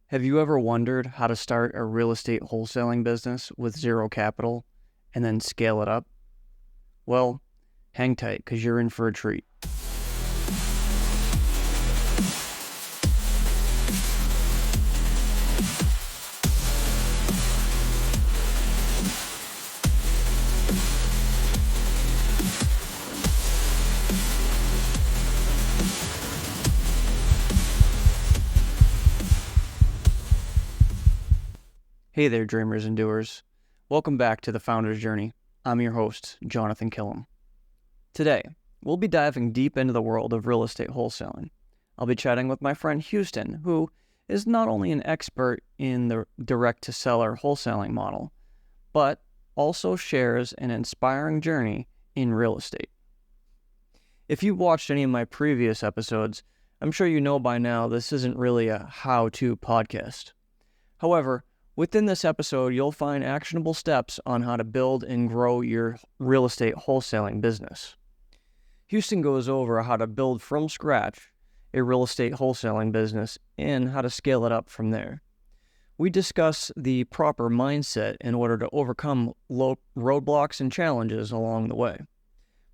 Have you ever wondered how to start a real estate wholesaling business with zero capital and then scale it up? Well, hang tight because you're in for a treat. Hey there, dreamers and doers. Welcome back to the Founder's Journey. I'm your host, Jonathan Killam. Today, we'll be diving deep into the world of real estate wholesaling. I'll be chatting with my friend Houston, who is not only an expert in the direct-to-seller wholesaling model, but also shares an inspiring journey in real estate. If you've watched any of my previous episodes, I'm sure you know by now this isn't really a how-to podcast. However, within this episode, you'll find actionable steps on how to build and grow your real estate wholesaling business. Houston goes over how to build from scratch a real estate wholesaling business and how to scale it up from there. We discuss the proper mindset in order to overcome roadblocks and challenges along the way.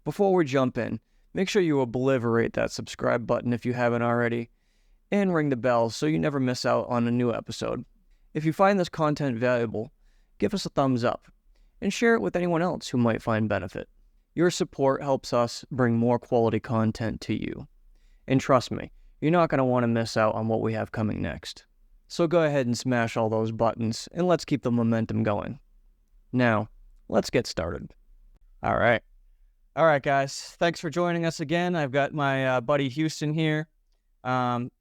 Before we jump in, make sure you obliterate that subscribe button if you haven't already, and ring the bell so you never miss out on a new episode. If you find this content valuable, give us a thumbs up and share it with anyone else who might find benefit. Your support helps us bring more quality content to you. And trust me, you're not going to want to miss out on what we have coming next. So go ahead and smash all those buttons and let's keep the momentum going. Now, let's get started. All right, guys. Thanks for joining us again. I've got my buddy Houston here.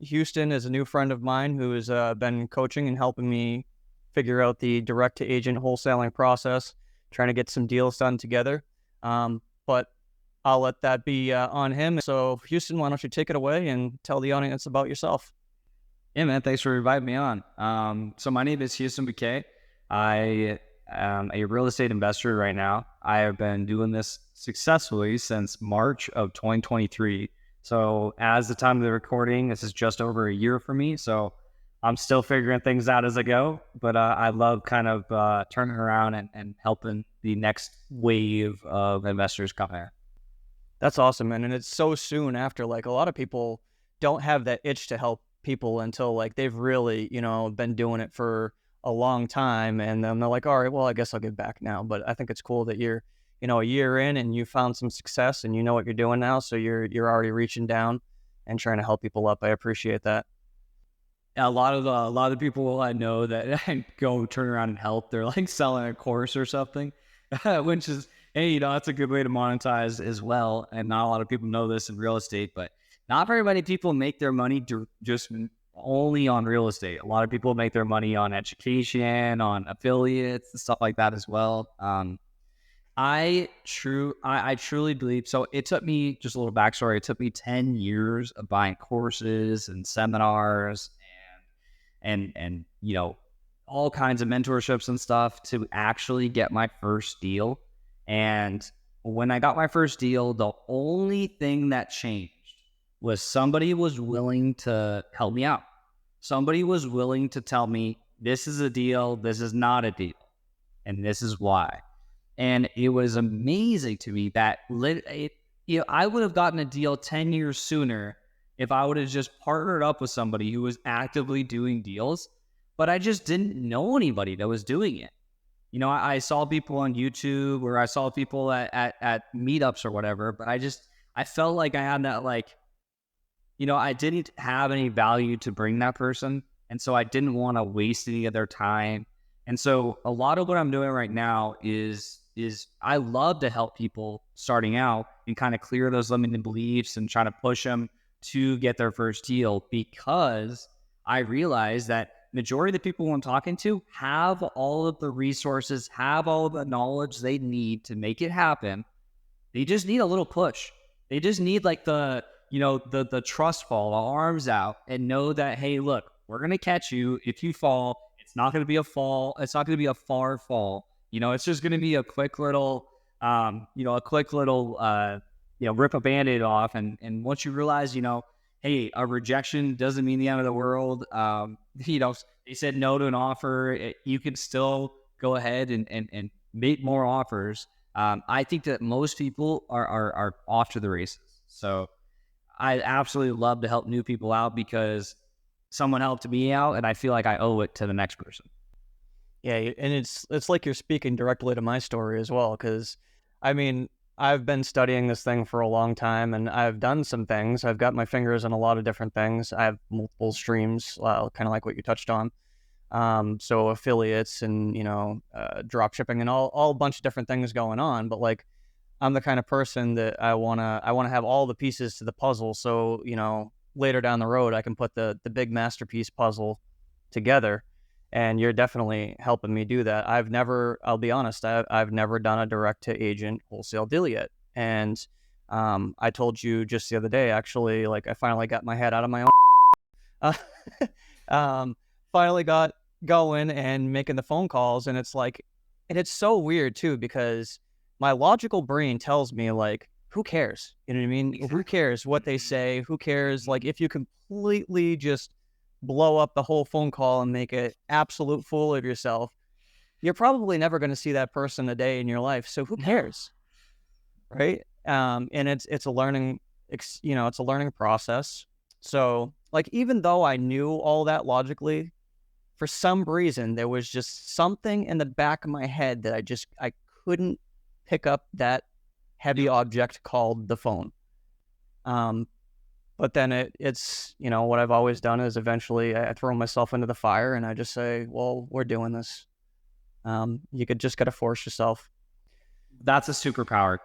Houston is a new friend of mine who has been coaching and helping me figure out the direct-to-agent wholesaling process, trying to get some deals done together. But I'll let that be on him. So, Houston, why don't you take it away and tell the audience about yourself? Yeah, man. Thanks for inviting me on. So my name is Houston Becquet. I am a real estate investor right now. I have been doing this successfully since March of 2023. So as the time of the recording, this is just over a year for me. So I'm still figuring things out as I go, but I love kind of turning around and helping the next wave of investors come here. That's awesome, man. And it's so soon after, like, a lot of people don't have that itch to help people until like they've really, been doing it for a long time. And then they're like, all right, well, I guess I'll give back now. But I think it's cool that you're a year in and you found some success and you know what you're doing now. So you're already reaching down and trying to help people up. I appreciate that. A lot of people I know that go turn around and help, they're like selling a course or something, which is, hey, that's a good way to monetize as well. And not a lot of people know this in real estate, but not very many people make their money just only on real estate. A lot of people make their money on education, on affiliates, and stuff like that as well. I truly believe, so it took me, just a little backstory, it took me 10 years of buying courses and seminars and all kinds of mentorships and stuff to actually get my first deal. And when I got my first deal, the only thing that changed was somebody was willing to help me out. Somebody was willing to tell me, this is a deal, this is not a deal, and this is why. And it was amazing to me that I would have gotten a deal 10 years sooner if I would have just partnered up with somebody who was actively doing deals, but I just didn't know anybody that was doing it. I saw people on YouTube or I saw people at meetups or whatever, but I felt like I had that, I didn't have any value to bring that person. And so I didn't want to waste any of their time. And so a lot of what I'm doing right now is I love to help people starting out and kind of clear those limiting beliefs and try to push them to get their first deal, because I realize that majority of the people I'm talking to have all of the resources, have all of the knowledge they need to make it happen. They just need a little push. They just need like the trust fall, the arms out, and know that, hey, look, we're going to catch you. If you fall, it's not going to be a fall. It's not going to be a far fall. It's just going to be a quick little, rip a Band-Aid off. And once you realize, hey, a rejection doesn't mean the end of the world. They said no to an offer. You can still go ahead and make more offers. I think that most people are off to the races. So I absolutely love to help new people out because someone helped me out, and I feel like I owe it to the next person. Yeah, and it's like you're speaking directly to my story as well, because I mean, I've been studying this thing for a long time, and I've done some things. I've got my fingers in a lot of different things. I have multiple streams, kind of like what you touched on. So affiliates and drop shipping and all a bunch of different things going on. But like, I'm the kind of person that I wanna have all the pieces to the puzzle. So later down the road, I can put the big masterpiece puzzle together. And you're definitely helping me do that. I'll be honest, I've never done a direct to agent wholesale deal yet. And I told you just the other day, actually, like I finally got my head out of my own. Finally got going and making the phone calls. And it's so weird too, because my logical brain tells me like, who cares? You know what I mean? Who cares what they say? Who cares? Like if you completely just blow up the whole phone call and make an absolute fool of yourself, you're probably never going to see that person a day in your life. So who cares? Right. And it's a learning, it's a learning process. So like, even though I knew all that logically, for some reason, there was just something in the back of my head that I couldn't pick up that heavy object called the phone. But then it's what I've always done is eventually I throw myself into the fire and I just say, well, we're doing this. You just got to force yourself. That's a superpower.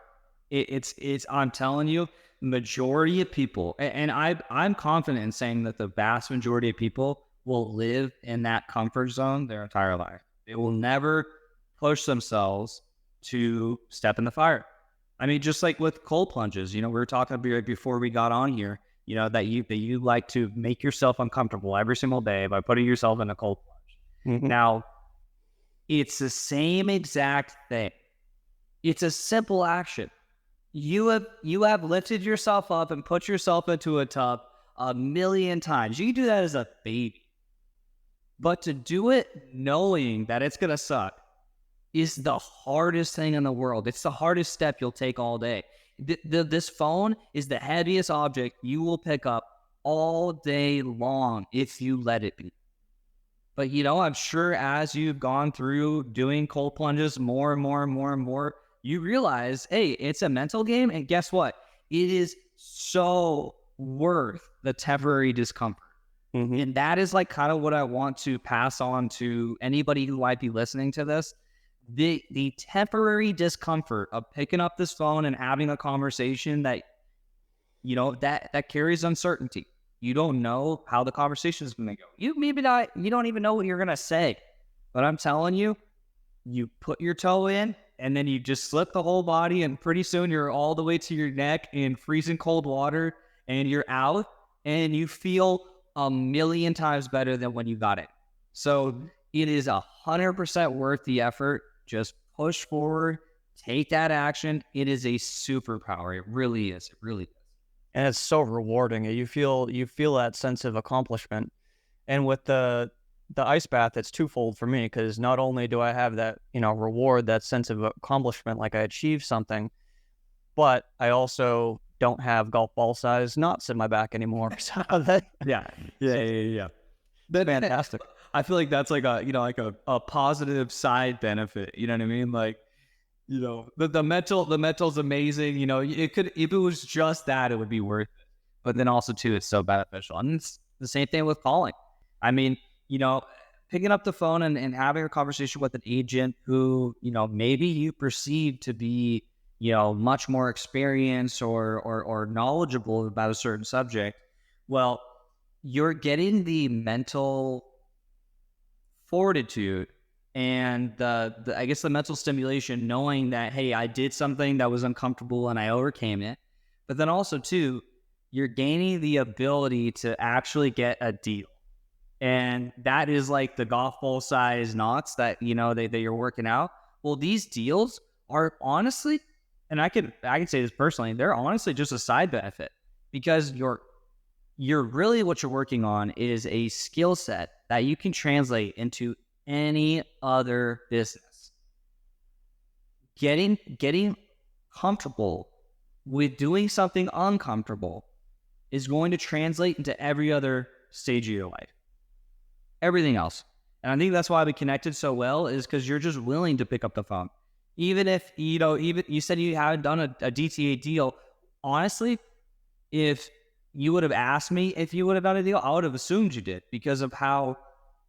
It's I'm telling you, majority of people, and I'm confident in saying that the vast majority of people will live in that comfort zone their entire life. They will never push themselves to step in the fire. I mean, just like with cold plunges, we were talking about before we got on here, that you like to make yourself uncomfortable every single day by putting yourself in a cold plunge. Mm-hmm. Now, it's the same exact thing. It's a simple action. You have lifted yourself up and put yourself into a tub a million times. You can do that as a baby. But to do it knowing that it's going to suck is the hardest thing in the world. It's the hardest step you'll take all day. This phone is the heaviest object you will pick up all day long if you let it be. But, I'm sure as you've gone through doing cold plunges more and more and more and more, you realize, hey, it's a mental game. And guess what? It is so worth the temporary discomfort. Mm-hmm. And that is like kind of what I want to pass on to anybody who might be listening to this. The temporary discomfort of picking up this phone and having a conversation that, that carries uncertainty. You don't know how the conversation is going to go. You don't even know what you're going to say. But I'm telling you, you put your toe in and then you just slip the whole body and pretty soon you're all the way to your neck in freezing cold water and you're out and you feel a million times better than when you got it. So it is 100% worth the effort. Just push forward, take that action. It is a superpower. It really is. It really is. And it's so rewarding. You feel that sense of accomplishment. And with the ice bath, it's twofold for me, because not only do I have that, reward, that sense of accomplishment, like I achieved something, but I also don't have golf ball size knots in my back anymore. So yeah. That's fantastic. I feel like that's like a positive side benefit. You know what I mean? Like, the mental's amazing. If it was just that, it would be worth it. But then also too, it's so beneficial. And it's the same thing with calling. I mean, picking up the phone and having a conversation with an agent who, maybe you perceive to be, much more experienced or knowledgeable about a certain subject. Well, you're getting the mental fortitude and I guess the mental stimulation, knowing that, hey, I did something that was uncomfortable and I overcame it. But then also too, you're gaining the ability to actually get a deal. And that is like the golf ball size knots that, that you're working out. Well, these deals are honestly, and I can say this personally, they're honestly just a side benefit, because you're what you're working on is a skill set that you can translate into any other business. Getting comfortable with doing something uncomfortable is going to translate into every other stage of your life. Everything else. And I think that's why we connected so well, is because you're just willing to pick up the phone. Even if, even you said you hadn't done a DTA deal. Honestly, if you would have asked me if you would have done a deal, I would have assumed you did, because of how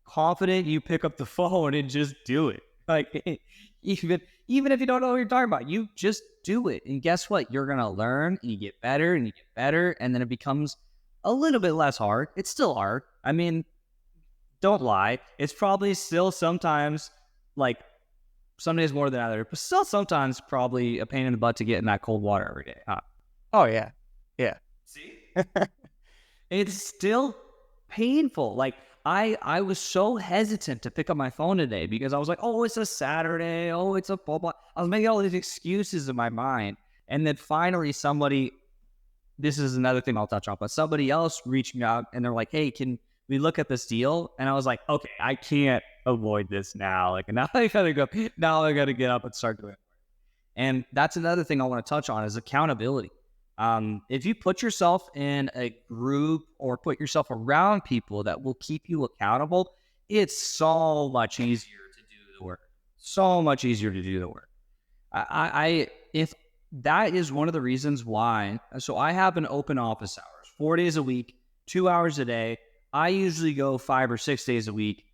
confident you pick up the phone and just do it. Like, even if you don't know what you're talking about, you just do it. And guess what? You're going to learn, and you get better, and you get better, and then it becomes a little bit less hard. It's still hard. I mean, don't lie. It's probably still sometimes, like, some days more than others, but still sometimes probably a pain in the butt to get in that cold water every day. Huh? Oh, yeah. Yeah. See? It's still painful. Like, I was so hesitant to pick up my phone today because I was like, oh, it's a Saturday. Oh, it's a blah, blah. I was making all these excuses in my mind. And then finally this is another thing I'll touch on, but somebody else reached me out and they're like, hey, can we look at this deal? And I was like, okay, I can't avoid this now. Like, now I gotta get up and start doing it. And that's another thing I want to touch on is accountability. If you put yourself in a group or put yourself around people that will keep you accountable, it's so much easier to do the work. So much easier to do the work. If that is one of the reasons why, so I have an open office hours, 4 days a week, 2 hours a day. I usually go 5 or 6 days a week,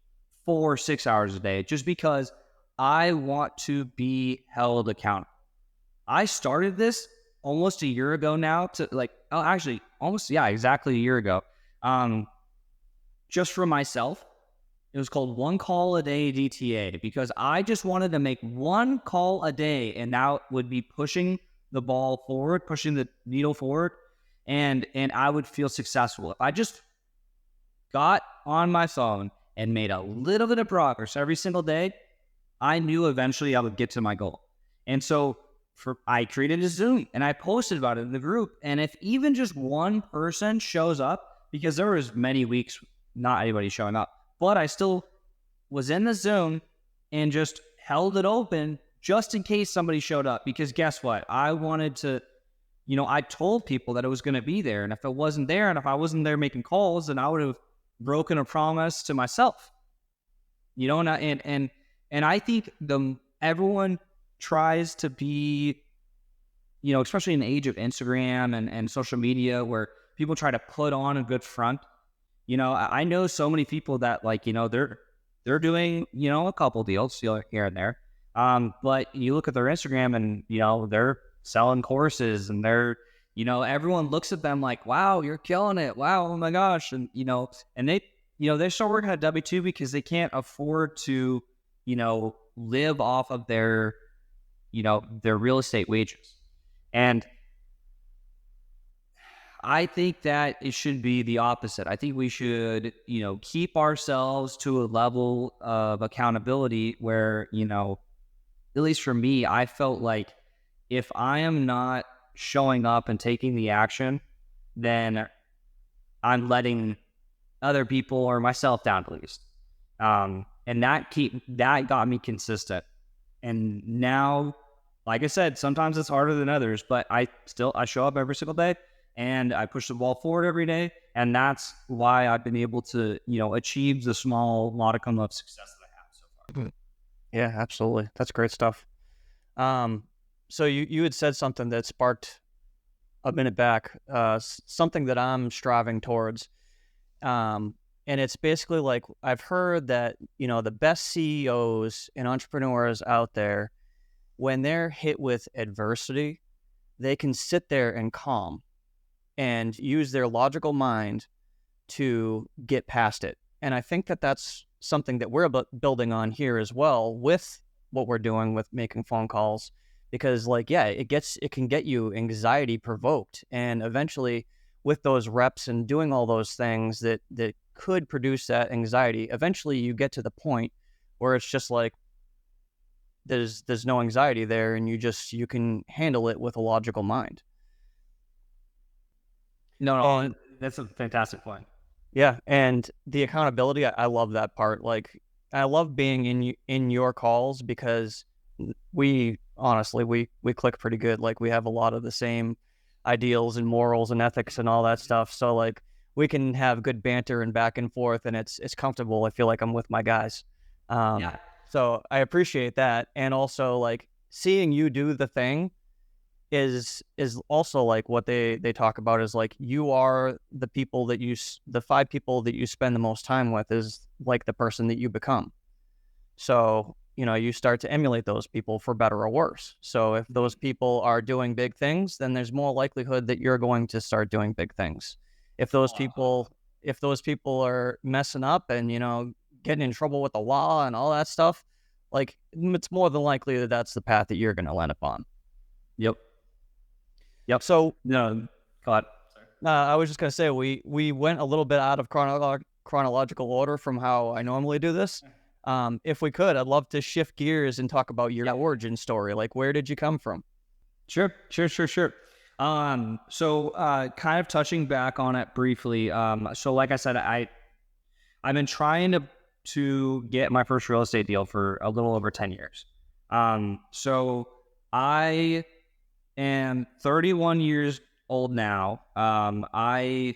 4 or 6 hours a day, just because I want to be held accountable. I started this almost a year ago now exactly a year ago. Just for myself, it was called One Call a Day DTA, because I just wanted to make one call a day, and that would be pushing the ball forward, pushing the needle forward, and I would feel successful. If I just got on my phone and made a little bit of progress every single day, I knew eventually I would get to my goal. And so I created a Zoom and I posted about it in the group. And if even just one person shows up, because there was many weeks not anybody showing up, but I still was in the Zoom and just held it open just in case somebody showed up. Because guess what? I wanted to, I told people that it was going to be there. And if it wasn't there, and if I wasn't there making calls, then I would have broken a promise to myself. And I think everyone tries to be, especially in the age of Instagram and social media, where people try to put on a good front. I know so many people that, like, they're doing, a couple deals here and there. But you look at their Instagram and, they're selling courses, and they're, everyone looks at them like, wow, you're killing it. Wow. Oh my gosh. And, and they start working at W-2 because they can't afford to, live off of their real estate wages. And I think that it should be the opposite. I think we should, keep ourselves to a level of accountability where, at least for me, I felt like if I am not showing up and taking the action, then I'm letting other people or myself down, at least. And that got me consistent. And now, like I said, sometimes it's harder than others, but I show up every single day and I push the ball forward every day. And that's why I've been able to, achieve the small modicum of success that I have so far. Yeah, absolutely. That's great stuff. So you had said something that sparked a minute back, something that I'm striving towards. And it's basically like, I've heard that, the best CEOs and entrepreneurs out there, when they're hit with adversity, they can sit there and calm and use their logical mind to get past it. And I think that that's something that we're building on here as well with what we're doing with making phone calls, because it can get you anxiety provoked. And eventually with those reps and doing all those things that could produce that anxiety, eventually you get to the point where it's just like, there's no anxiety there, and you can handle it with a logical mind. No. That's a fantastic point. Yeah, and the accountability, I love that part. Like, I love being in your calls because we honestly we click pretty good. Like, we have a lot of the same ideals and morals and ethics and all that stuff. So like we can have good banter and back and forth, and it's comfortable. I feel like I'm with my guys. Yeah. So I appreciate that, and also like seeing you do the thing is also like what they talk about is like you are the people that the 5 people that you spend the most time with is like the person that you become. So, you know, you start to emulate those people for better or worse. So if those people are doing big things, then there's more likelihood that you're going to start doing big things. If those people are messing up and, you know, getting in trouble with the law and all that stuff, like it's more than likely that that's the path that you're going to land up on. Yep. So No, God. I was just going to say, we went a little bit out of chronological order from how I normally do this. If we could, I'd love to shift gears and talk about your origin story. Like, where did you come from? Sure. So, kind of touching back on it briefly. So like I said, I've been trying to get my first real estate deal for a little over 10 years. So I am 31 years old now. I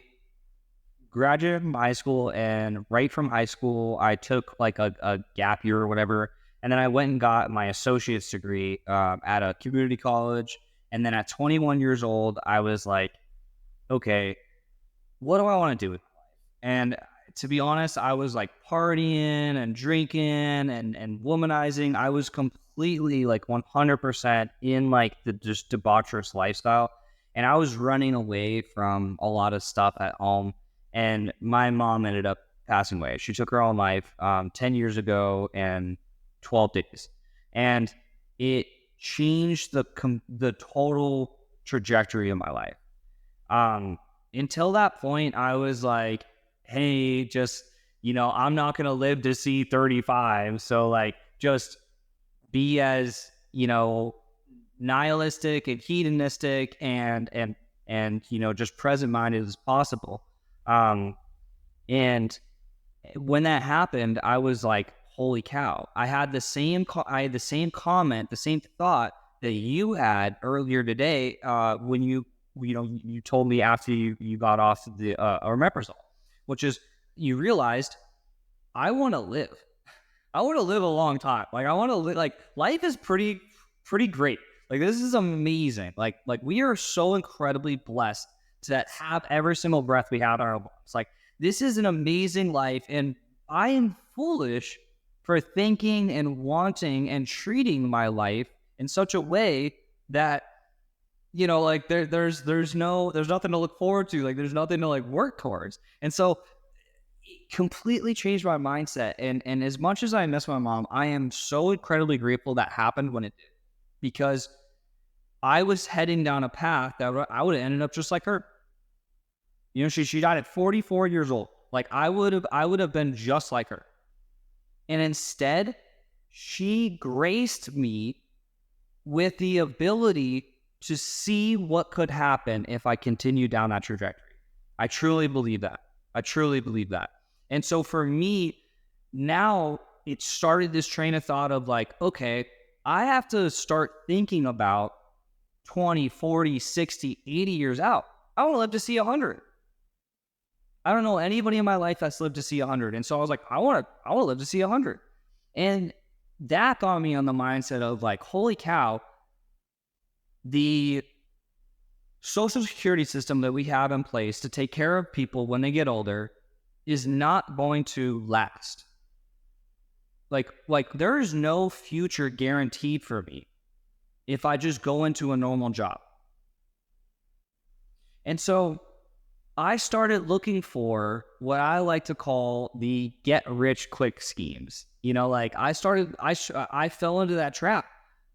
graduated from high school, and right from high school, I took like a gap year or whatever. And then I went and got my associate's degree at a community college. And then at 21 years old, I was like, okay, what do I want to do with my life? And to be honest, I was like partying and drinking and womanizing. I was completely like 100% in like the just debaucherous lifestyle. And I was running away from a lot of stuff at home. And my mom ended up passing away. She took her own life 10 years ago and 12 days. And it changed the total trajectory of my life. Until that point, I was like, hey, just, you know, I'm not going to live to see 35. So like, just be as, you know, nihilistic and hedonistic and, you know, just present minded as possible. And when that happened, I was like, holy cow, I had the same comment, the same thought that you had earlier today, when you told me after you got off the omeprazole, which is you realized I want to live a long time. Like I want to live, like life is pretty great. Like this is amazing. Like we are so incredibly blessed to have every single breath we have in our lungs. Like this is an amazing life, and I am foolish for thinking and wanting and treating my life in such a way that, you know, like there's nothing to look forward to. Like there's nothing to like work towards. And so it completely changed my mindset. And as much as I miss my mom, I am so incredibly grateful that happened when it did, because I was heading down a path that I would have ended up just like her. You know, she died at 44 years old. Like I would have been just like her. And instead, she graced me with the ability to see what could happen if I continue down that trajectory. I truly believe that. And so for me, now it started this train of thought of like, okay, I have to start thinking about 20, 40, 60, 80 years out. I want to live to see 100. I don't know anybody in my life that's lived to see 100. And so I was like, I want to live to see 100. And that got me on the mindset of like, holy cow, the social security system that we have in place to take care of people when they get older is not going to last. Like there is no future guaranteed for me if I just go into a normal job. And so I started looking for what I like to call the get rich quick schemes. You know, like I fell into that trap.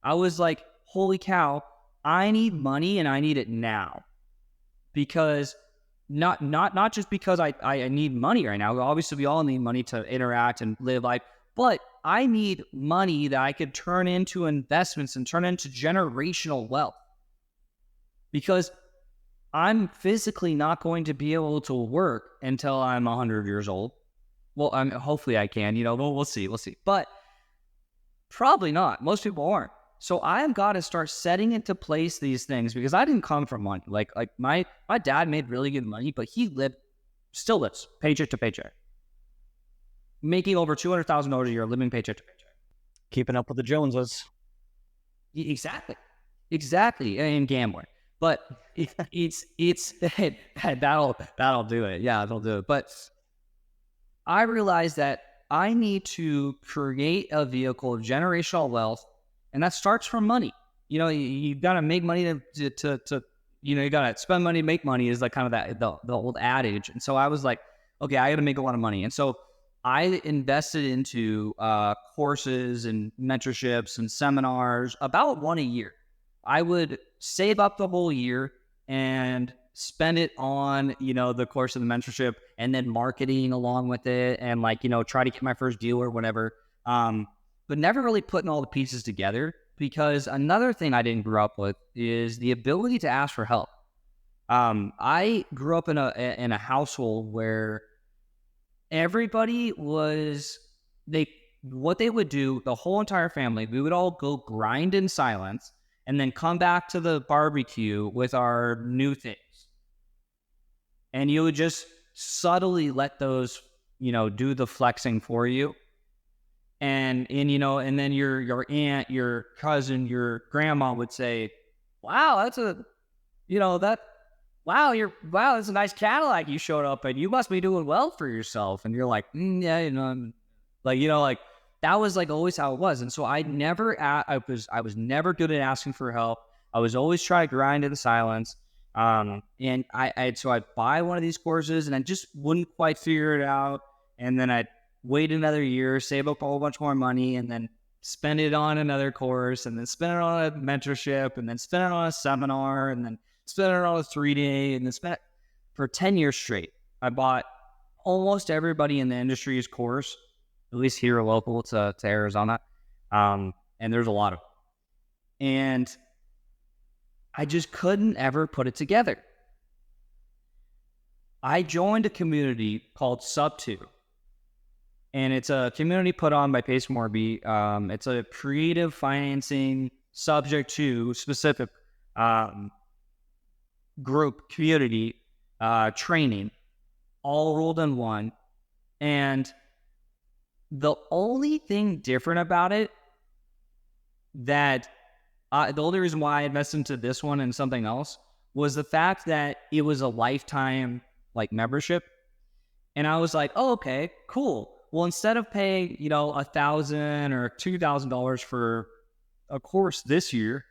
I was like, holy cow, I need money and I need it now. Because not just because I need money right now. Obviously we all need money to interact and live life, but I need money that I could turn into investments and turn into generational wealth. Because I'm physically not going to be able to work until I'm 100 years old. Well, hopefully I can, we'll see. But probably not. Most people aren't. So I have got to start setting into place these things because I didn't come from money. Like my dad made really good money, but he still lives paycheck to paycheck, making over $200,000 a year, living paycheck to paycheck. Keeping up with the Joneses. Exactly, and gambling. But it's that'll do it. Yeah, that'll do it. But I realized that I need to create a vehicle of generational wealth, and that starts from money. You got to make money to you got to spend money, make money is like kind of that the old adage. And so I was like, okay, I got to make a lot of money. And so I invested into courses and mentorships and seminars, about one a year. I would save up the whole year and spend it on, the course of the mentorship and then marketing along with it and try to get my first deal or whatever. But never really putting all the pieces together, because another thing I didn't grow up with is the ability to ask for help. I grew up in a household where everybody what they would do, the whole entire family, we would all go grind in silence and then come back to the barbecue with our new things. And you would just subtly let those, do the flexing for you. And then your aunt, your cousin, your grandma would say, wow, that's a nice Cadillac you showed up and you must be doing well for yourself. And you're like, yeah, that was always how it was. And so I was never good at asking for help. I was always trying to grind in silence. And so I'd buy one of these courses and I just wouldn't quite figure it out. And then I'd wait another year, save up a whole bunch more money, and then spend it on another course, and then spend it on a mentorship, and then spend it on a seminar, and then spend it on a 3-day, and then spend it for 10 years straight. I bought almost everybody in the industry's course, at least here local to Arizona. And there's a lot of them. And I just couldn't ever put it together. I joined a community called Sub2. And it's a community put on by Pace Morby. It's a creative financing subject to specific group, community, training, all rolled in one. And the only thing different about it the only reason why I invested into this one and something else was the fact that it was a lifetime membership. And I was like, oh, okay, cool. Well, instead of paying, $1,000 or $2,000 for a course this year,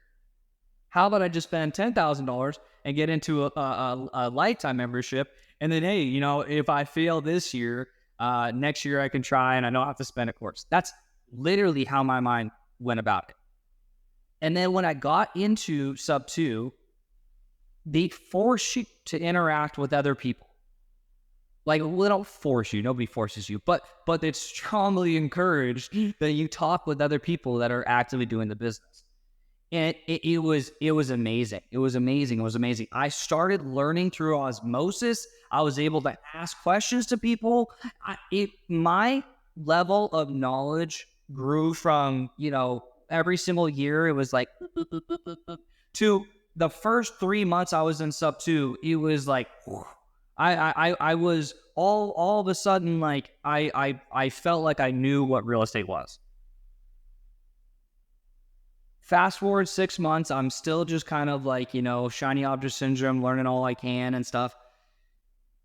how about I just spend $10,000 and get into a lifetime membership? And then, hey, if I fail this year, next year I can try and I don't have to spend a course. That's literally how my mind went about it. And then when I got into Sub2, they force you to interact with other people. They don't force you. Nobody forces you. But it's strongly encouraged that you talk with other people that are actively doing the business. And it was amazing. It was amazing. I started learning through osmosis. I was able to ask questions to people. My level of knowledge grew from, every single year. It was to the first 3 months I was in Sub2, it was I was all of a sudden I felt like I knew what real estate was. Fast forward 6 months, I'm still just kind of shiny object syndrome, learning all I can and stuff.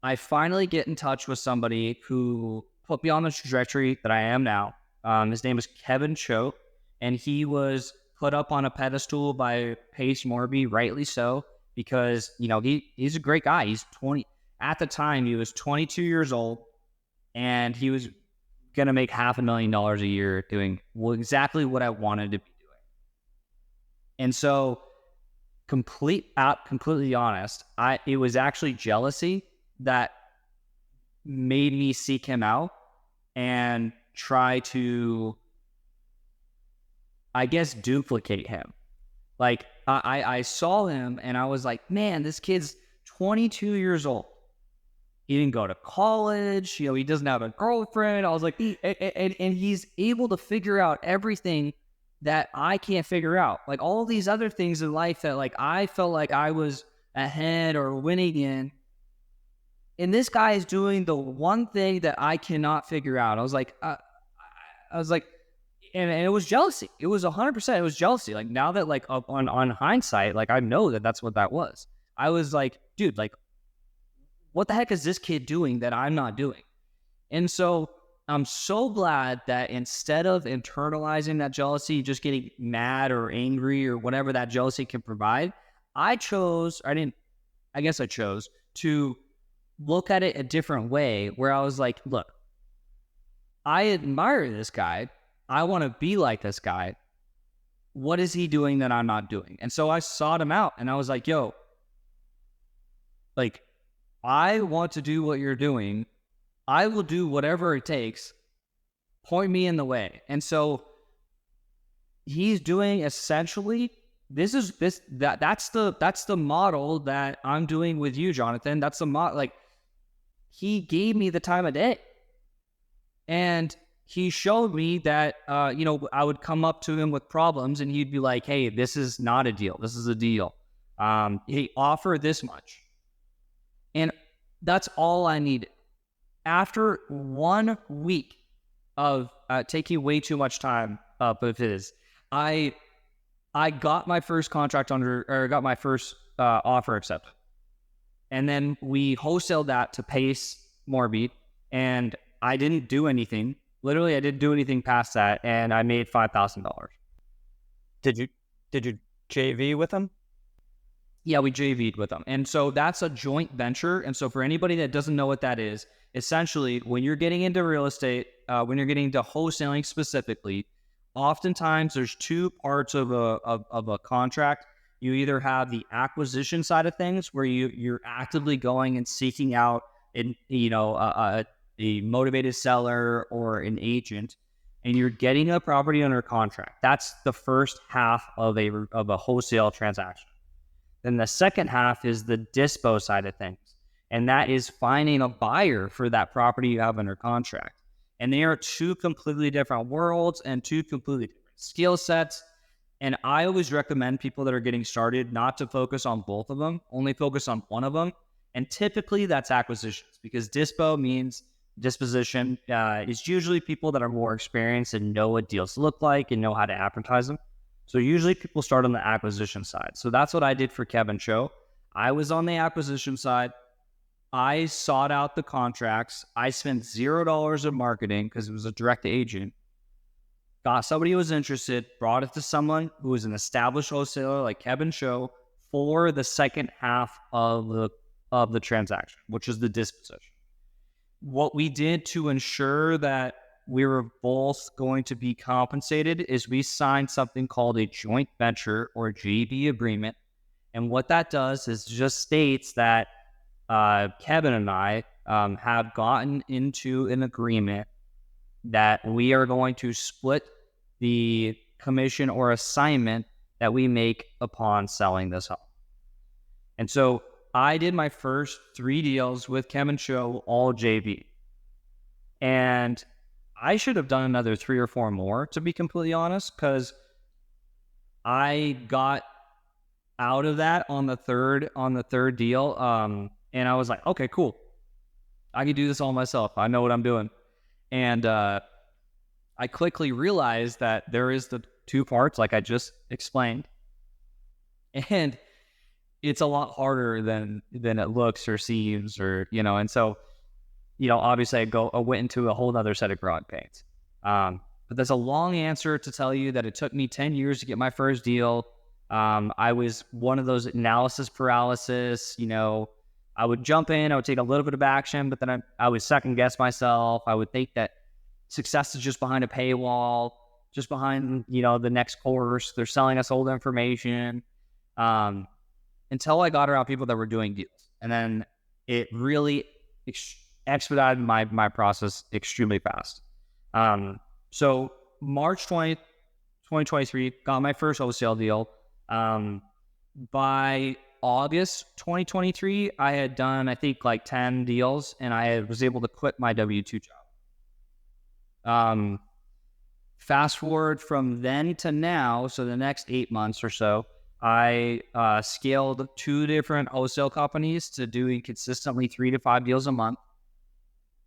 I finally get in touch with somebody who put me on the trajectory that I am now. His name is Kevin Cho, and he was put up on a pedestal by Pace Morby, rightly so, because he's a great guy. He's 20. At the time, he was 22 years old, and he was going to make $500,000 a year doing exactly what I wanted to be doing. And so, completely honest, it was actually jealousy that made me seek him out and try to, I guess, duplicate him. I saw him, and I was like, man, this kid's 22 years old. He didn't go to college. You know, he doesn't have a girlfriend. I was like, and he's able to figure out everything that I can't figure out. Like all these other things in life that like I felt like I was ahead or winning in. And this guy is doing the one thing that I cannot figure out. I was like, and it was jealousy. It was 100%. It was jealousy. Like now that like on hindsight, like I know that that's what that was. I was like, dude, like, what the heck is this kid doing that I'm not doing? And so I'm so glad that instead of internalizing that jealousy, just getting mad or angry or whatever that jealousy can provide, I chose to look at it a different way where I was like, look, I admire this guy. I want to be like this guy. What is he doing that I'm not doing? And so I sought him out and I was like, yo, like, I want to do what you're doing. I will do whatever it takes. Point me in the way. And so he's doing essentially that's the model that I'm doing with you, Jonathan. That's the model. Like he gave me the time of day, and he showed me that I would come up to him with problems, and he'd be like, "Hey, this is not a deal. This is a deal. He offer this much." And that's all I needed. After 1 week of taking way too much time up of his, I got my first contract got my first offer accepted. And then we wholesaled that to Pace Morby, and I didn't do anything. Literally, I didn't do anything past that, and I made $5,000. Did you JV with him? Yeah, we JV'd with them. And so that's a joint venture. And so for anybody that doesn't know what that is, essentially when you're getting into real estate, when you're getting into wholesaling specifically, oftentimes there's two parts of a contract. You either have the acquisition side of things where you're actively going and seeking out a motivated seller or an agent, and you're getting a property under contract. That's the first half of a wholesale transaction. Then the second half is the dispo side of things. And that is finding a buyer for that property you have under contract. And they are two completely different worlds and two completely different skill sets. And I always recommend people that are getting started not to focus on both of them, only focus on one of them. And typically that's acquisitions, because dispo means disposition is usually people that are more experienced and know what deals look like and know how to advertise them. So usually people start on the acquisition side. So that's what I did for Kevin Show. I was on the acquisition side. I sought out the contracts. I spent $0 in marketing because it was a direct agent. Got somebody who was interested, brought it to someone who was an established wholesaler like Kevin Show for the second half of the transaction, which is the disposition. What we did to ensure that we were both going to be compensated is we signed something called a joint venture or JV agreement. And what that does is just states that Kevin and I have gotten into an agreement that we are going to split the commission or assignment that we make upon selling this home. And so I did my first 3 deals with Kevin Show, all JV. And I should have done another 3 or 4 more, to be completely honest, because I got out of that on the third deal. And I was like, okay, cool. I can do this all myself. I know what I'm doing. And I quickly realized that there is the 2 parts, like I just explained. And it's a lot harder than it looks or seems, or, and so, obviously I went into a whole nother set of growing pains. But that's a long answer to tell you that it took me 10 years to get my first deal. I was one of those analysis paralysis, I would jump in, I would take a little bit of action, but then I would second guess myself. I would think that success is just behind a paywall, just behind, the next course. They're selling us old information. Until I got around people that were doing deals. And then it really expedited my process extremely fast. So March 20th, 2023, got my first wholesale deal. By August 2023, I had done, I think, like 10 deals, and was able to quit my W-2 job. Fast forward from then to now, so the next 8 months or so, I scaled 2 different wholesale companies to doing consistently 3 to 5 deals a month,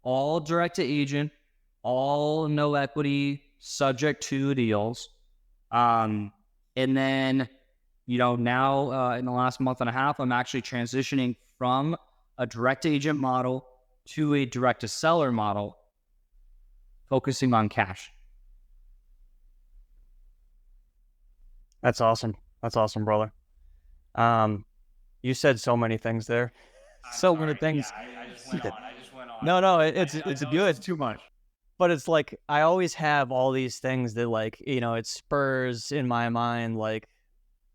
all direct to agent, all no equity, subject to deals. And then, now in the last month and a half, I'm actually transitioning from a direct agent model to a direct to seller model, focusing on cash. That's awesome. That's awesome, brother. You said so many things there. So many things. Yeah, I just went on. No, it's good. It's too much. But it's like, I always have all these things that, like, it spurs in my mind, like,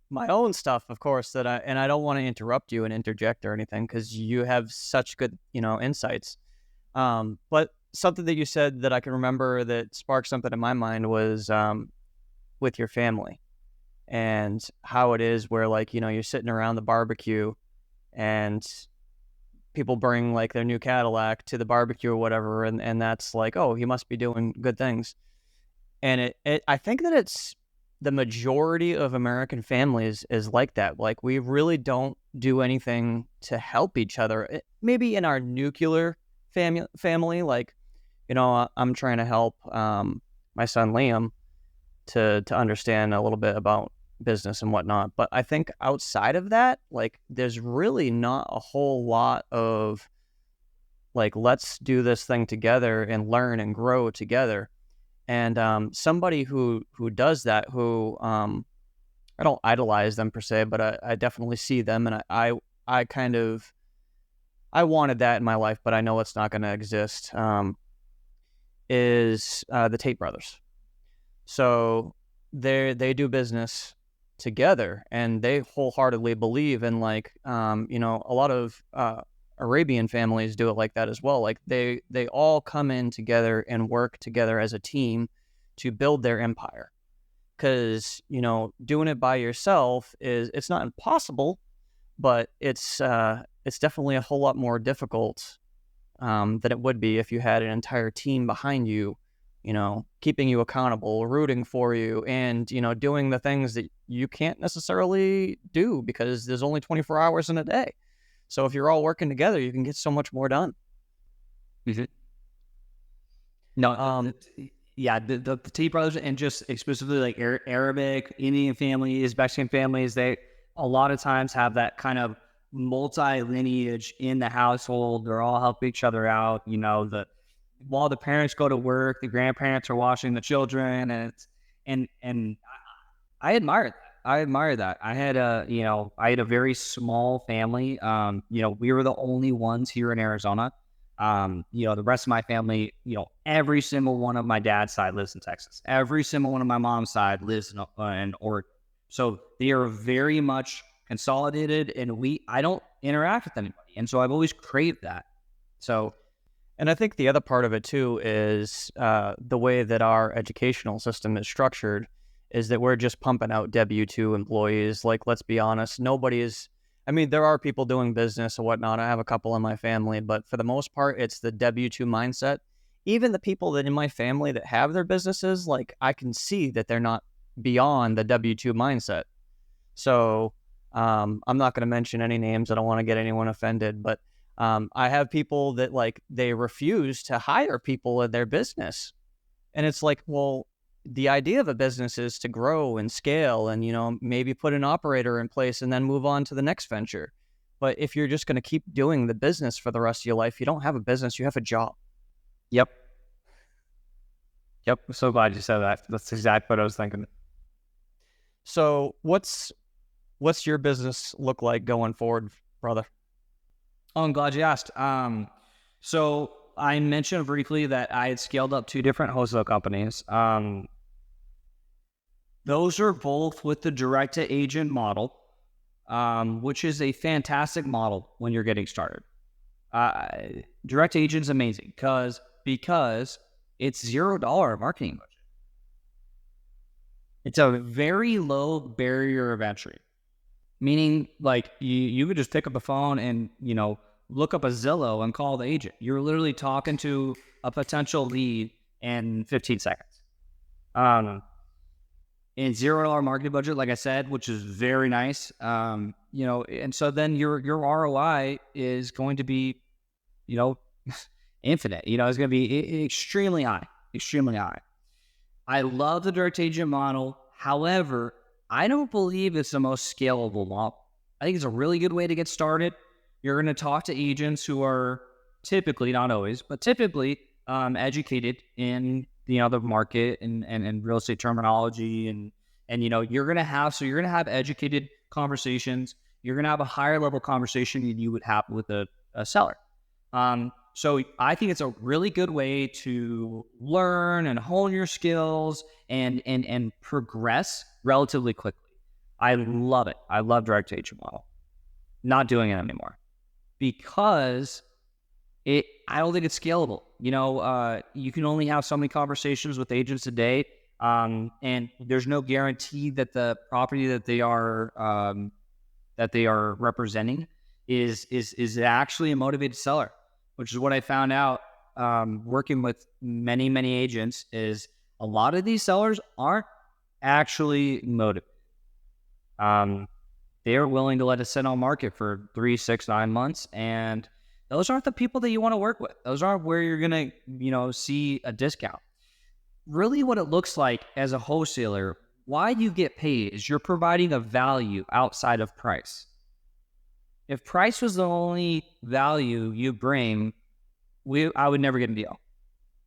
my own stuff, of course, and I don't want to interrupt you and interject or anything, because you have such good, insights. But something that you said that I can remember that sparked something in my mind was with your family, and how it is where, like, you're sitting around the barbecue and people bring like their new Cadillac to the barbecue or whatever, and that's like, oh, he must be doing good things. And I think that it's the majority of American families is like that. Like, we really don't do anything to help each other. Maybe in our nuclear family, like, I'm trying to help my son Liam to understand a little bit about business and whatnot. But I think outside of that, like, there's really not a whole lot of, like, let's do this thing together and learn and grow together. And somebody who does that, who I don't idolize them per se, but I definitely see them, and I wanted that in my life, but I know it's not going to exist, is the Tate brothers. So they do business together, and they wholeheartedly believe in, like, a lot of Arabian families do it like that as well. Like, they all come in together and work together as a team to build their empire. Because, doing it by yourself it's not impossible, but it's definitely a whole lot more difficult than it would be if you had an entire team behind you, keeping you accountable, rooting for you, and, doing the things that you can't necessarily do because there's only 24 hours in a day. So if you're all working together, you can get so much more done. Mm-hmm. No, the Tate brothers, and just exclusively like Arabic, Indian families, Mexican families, they a lot of times have that kind of multi-lineage in the household. They're all helping each other out. While the parents go to work, the grandparents are watching the children, and I admire that. I admire that. I had a very small family. We were the only ones here in Arizona. The rest of my family, every single one of my dad's side lives in Texas. Every single one of my mom's side lives in Oregon. So they are very much consolidated, and I don't interact with anybody. And so I've always craved that. So, and I think the other part of it too is the way that our educational system is structured is that we're just pumping out W-2 employees. Like, let's be honest, there are people doing business or whatnot. I have a couple in my family, but for the most part, it's the W-2 mindset. Even the people that in my family that have their businesses, like, I can see that they're not beyond the W-2 mindset. So I'm not going to mention any names. I don't want to get anyone offended, but I have people that, like, they refuse to hire people in their business. And it's like, well, the idea of a business is to grow and scale and, maybe put an operator in place and then move on to the next venture. But if you're just going to keep doing the business for the rest of your life, you don't have a business, you have a job. Yep. I'm so glad you said that. That's exactly what I was thinking. So what's your business look like going forward, brother? Oh, I'm glad you asked. So I mentioned briefly that I had scaled up 2 different wholesale companies. Those are both with the direct to agent model, which is a fantastic model when you're getting started. Direct agent is amazing because it's $0 marketing budget. It's a very low barrier of entry. meaning like you could just pick up a phone and, look up a Zillow and call the agent. You're literally talking to a potential lead in 15 seconds. And $0 marketing budget, like I said, which is very nice. And so then your ROI is going to be, infinite. It's going to be extremely high, extremely high. I love the direct agent model. However, I don't believe it's the most scalable model. I think it's a really good way to get started. You're going to talk to agents who are typically, not always, but typically educated in the market and real estate terminology, and you're going to have educated conversations. You're going to have a higher level conversation than you would have with a seller. So I think it's a really good way to learn and hone your skills and progress relatively quickly. I love it. I love direct agent model. Not doing it anymore because I don't think it's scalable. You can only have so many conversations with agents a day, and there's no guarantee that the property that they are representing is actually a motivated seller, which is what I found out working with many agents. Is a lot of these sellers aren't actually motivated. They're willing to let it sit on market for 3, 6, 9 months, and those aren't the people that you want to work with. Those aren't where you're going to, see a discount. Really what it looks like as a wholesaler, why you get paid is you're providing a value outside of price. If price was the only value you bring, I would never get a deal,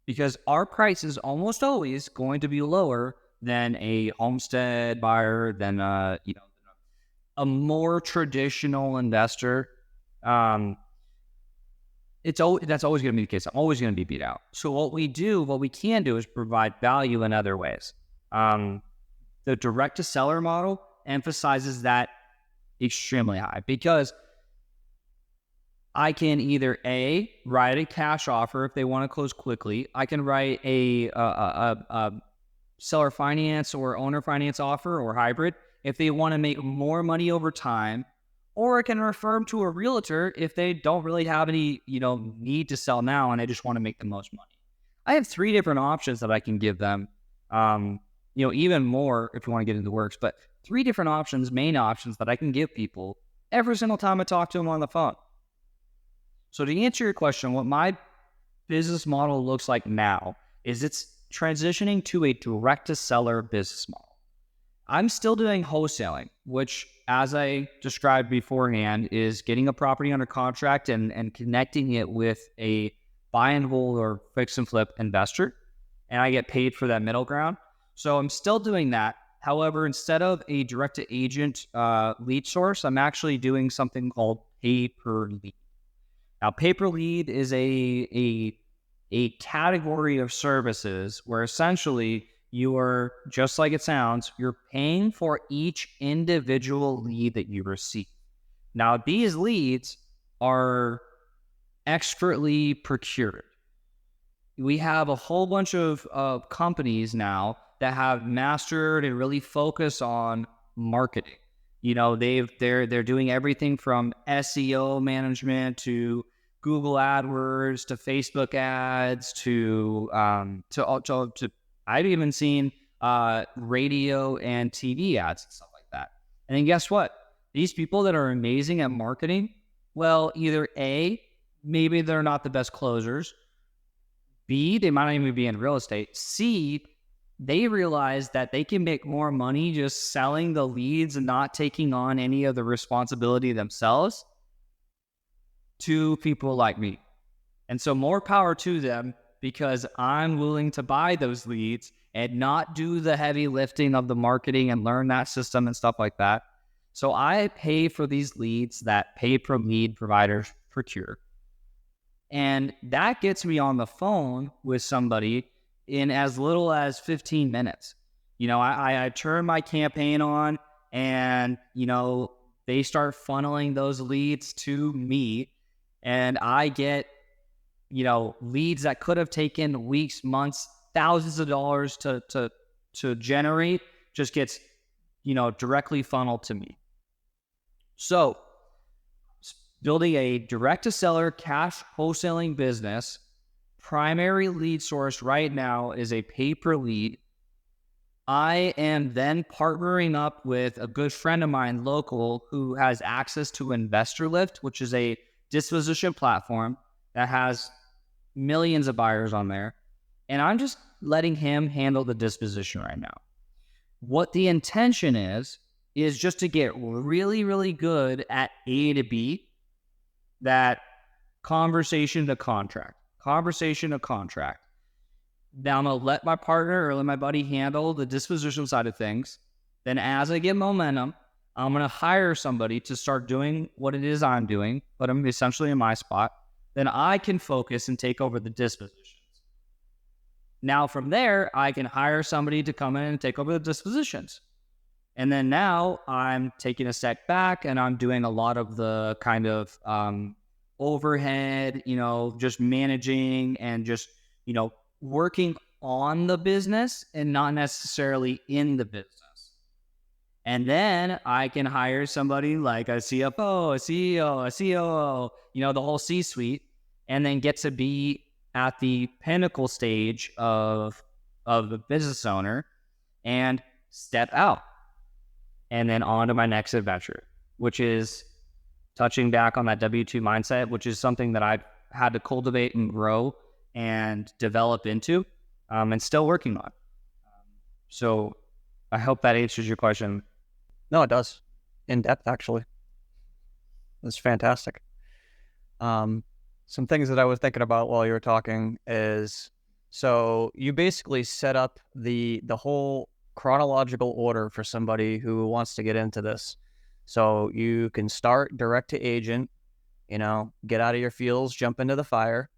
because our price is almost always going to be lower than a homestead buyer, than a more traditional investor. That's always going to be the case. I'm always going to be beat out. So what we can do is provide value in other ways. The direct to seller model emphasizes that extremely high, because I can either write a cash offer if they want to close quickly. I can write a seller finance or owner finance offer or hybrid if they want to make more money over time, or I can refer them to a realtor if they don't really have any, need to sell now and they just want to make the most money. I have 3 different options that I can give them. Even more if you want to get into the works, but 3 different options, main options that I can give people every single time I talk to them on the phone. So to answer your question, what my business model looks like now is it's transitioning to a direct-to-seller business model. I'm still doing wholesaling, which, as I described beforehand, is getting a property under contract and connecting it with a buy and hold or fix and flip investor, and I get paid for that middle ground. So I'm still doing that. However, instead of a direct-to-agent lead source, I'm actually doing something called pay-per-lead. Now, pay-per-lead is a category of services where essentially you are, just like it sounds, you're paying for each individual lead that you receive. Now, these leads are expertly procured. We have a whole bunch of companies now that have mastered and really focus on marketing. They're doing everything from SEO management to Google AdWords to Facebook ads to I've even seen radio and TV ads and stuff like that. And then guess what? These people that are amazing at marketing, well, either A, maybe they're not the best closers. B, they might not even be in real estate. C, they realize that they can make more money just selling the leads and not taking on any of the responsibility themselves to people like me. And so more power to them, because I'm willing to buy those leads and not do the heavy lifting of the marketing and learn that system and stuff like that. So I pay for these leads that pay-per-lead providers procure. And that gets me on the phone with somebody in as little as 15 minutes. I turn my campaign on and, they start funneling those leads to me, and I get leads that could have taken weeks, months, thousands of dollars to generate, just gets, directly funneled to me. So building a direct-to-seller cash wholesaling business, primary lead source right now is a pay-per-lead. I am then partnering up with a good friend of mine, local, who has access to InvestorLift, which is a disposition platform that has millions of buyers on there. And I'm just letting him handle the disposition right now. What the intention is just to get really, really good at A to B, that conversation to contract. Now I'm going to let my partner or let my buddy handle the disposition side of things. Then as I get momentum, I'm going to hire somebody to start doing what it is I'm doing, but I'm essentially in my spot. Then I can focus and take over the dispositions. Now from there, I can hire somebody to come in and take over the dispositions. And then now I'm taking a step back and I'm doing a lot of the kind of overhead, just managing and just, working on the business and not necessarily in the business. And then I can hire somebody like a CFO, a CEO, a COO, the whole C-suite, and then get to be at the pinnacle stage of the business owner and step out. And then on to my next adventure, which is touching back on that W-2 mindset, which is something that I've had to cultivate and grow and develop into, and still working on. So I hope that answers your question. No, it does. In depth, actually. That's fantastic. Some things that I was thinking about while you were talking is, so you basically set up the whole chronological order for somebody who wants to get into this. So you can start direct to agent, get out of your fields, jump into the fire,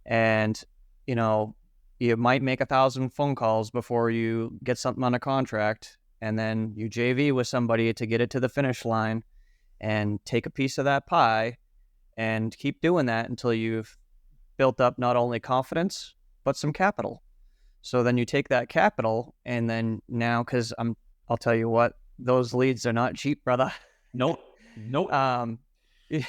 and, you might make 1,000 phone calls before you get something on a contract, and then you JV with somebody to get it to the finish line and take a piece of that pie and keep doing that until you've built up not only confidence, but some capital. So then you take that capital and then now, because I'll tell you what, those leads are not cheap, brother. Nope. You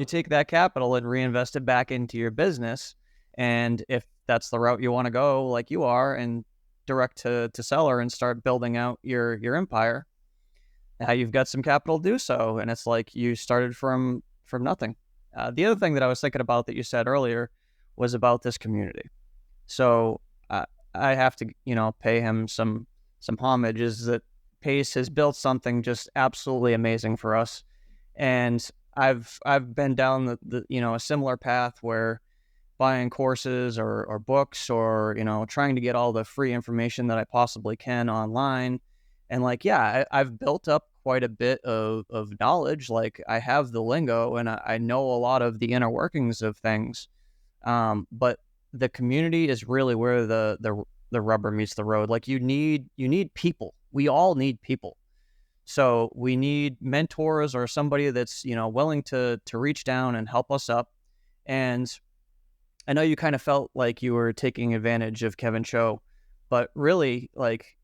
take that capital and reinvest it back into your business. And if that's the route you want to go, like you are, and direct to seller and start building out your empire, now you've got some capital to do so. And it's like you started from nothing. The other thing that I was thinking about that you said earlier was about this community. So I have to, pay him some homage, is that Pace has built something just absolutely amazing for us. And I've been down the a similar path where buying courses or books or, trying to get all the free information that I possibly can online. And I've built up quite a bit of knowledge. Like I have the lingo and I know a lot of the inner workings of things. But the community is really where the rubber meets the road. Like you need people. We all need people. So we need mentors or somebody that's, willing to reach down and help us up. And I know you kind of felt like you were taking advantage of Kevin Cho, but really, like,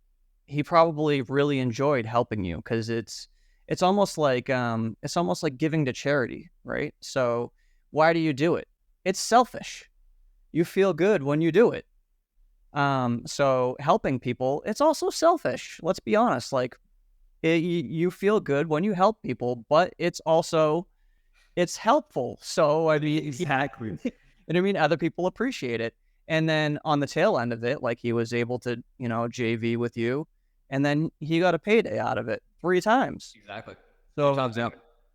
he probably really enjoyed helping you, because it's almost like giving to charity, right? So why do you do it? It's selfish. You feel good when you do it. So helping people, it's also selfish. Let's be honest. Like you feel good when you help people, but it's helpful. So I mean, Exactly. and I mean, other people appreciate it. And then on the tail end of it, like he was able to, JV with you, and then he got a payday out of it 3 times. Exactly. So 3 times down.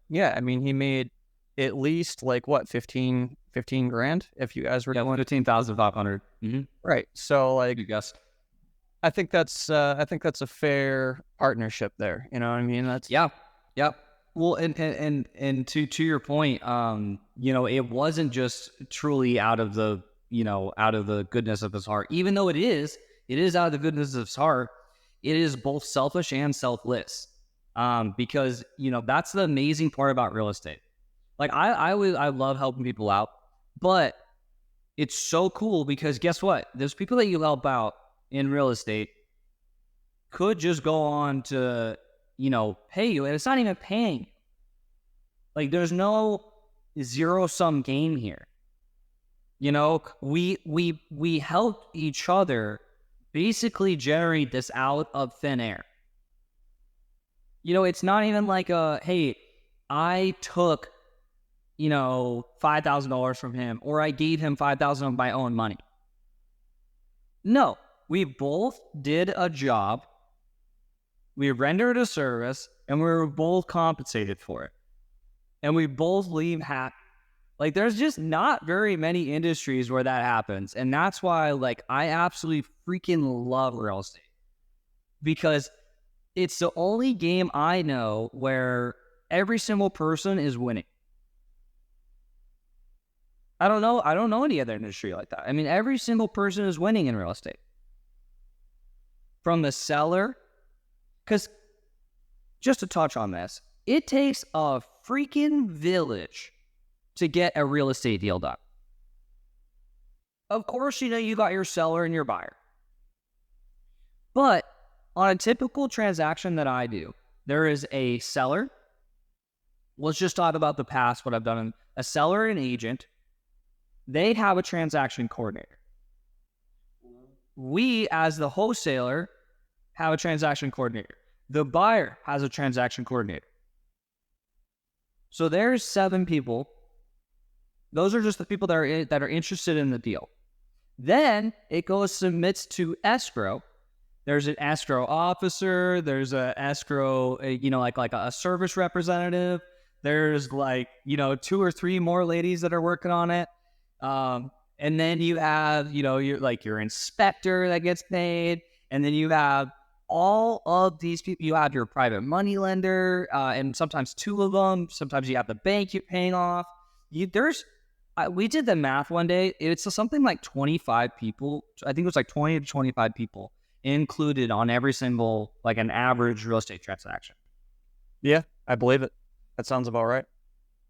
Yeah, I mean, he made at least like what, 15 grand if you guys were doing 15,500. Mm-hmm. Right. So like, You guessed. I think that's a fair partnership there. You know what I mean? That's Yeah. Well, and to your point, it wasn't just truly out of the goodness of his heart, even though it is out of the goodness of his heart. It is both selfish and selfless. Because, that's the amazing part about real estate. Like I love helping people out, but it's so cool because guess what? There's people that you help out in real estate could just go on to, pay you, and it's not even paying. Like, there's no zero-sum game here. You know, we help each other basically generate this out of thin air. You know, it's not even like hey, I took, $5,000 from him, or I gave him $5,000 of my own money. No, we both did a job, we rendered a service, and we were both compensated for it. And we both leave happy. Like, there's just not very many industries where that happens. And that's why, like, I absolutely freaking love real estate. Because it's the only game I know where every single person is winning. I don't know any other industry like that. I mean, every single person is winning in real estate. From the seller, because just to touch on this, it takes a freaking village to get a real estate deal done. Of course, you got your seller and your buyer. But on a typical transaction that I do, there is a seller. Let's just talk about the past, what I've done. A seller and an agent. They have a transaction coordinator. We, as the wholesaler, have a transaction coordinator. The buyer has a transaction coordinator. So there's 7 people. Those are just the people that are interested in the deal. Then it submits to escrow. There's an escrow officer. There's a escrow, like a service representative. There's 2 or 3 more ladies that are working on it. And then you have, your inspector that gets paid. And then you have all of these people. You have your private money lender, and sometimes 2 of them. Sometimes you have the bank you're paying off. We did the math one day. It's something like 25 people. I think it was like 20 to 25 people included on every single, like an average real estate transaction. Yeah, I believe it. That sounds about right.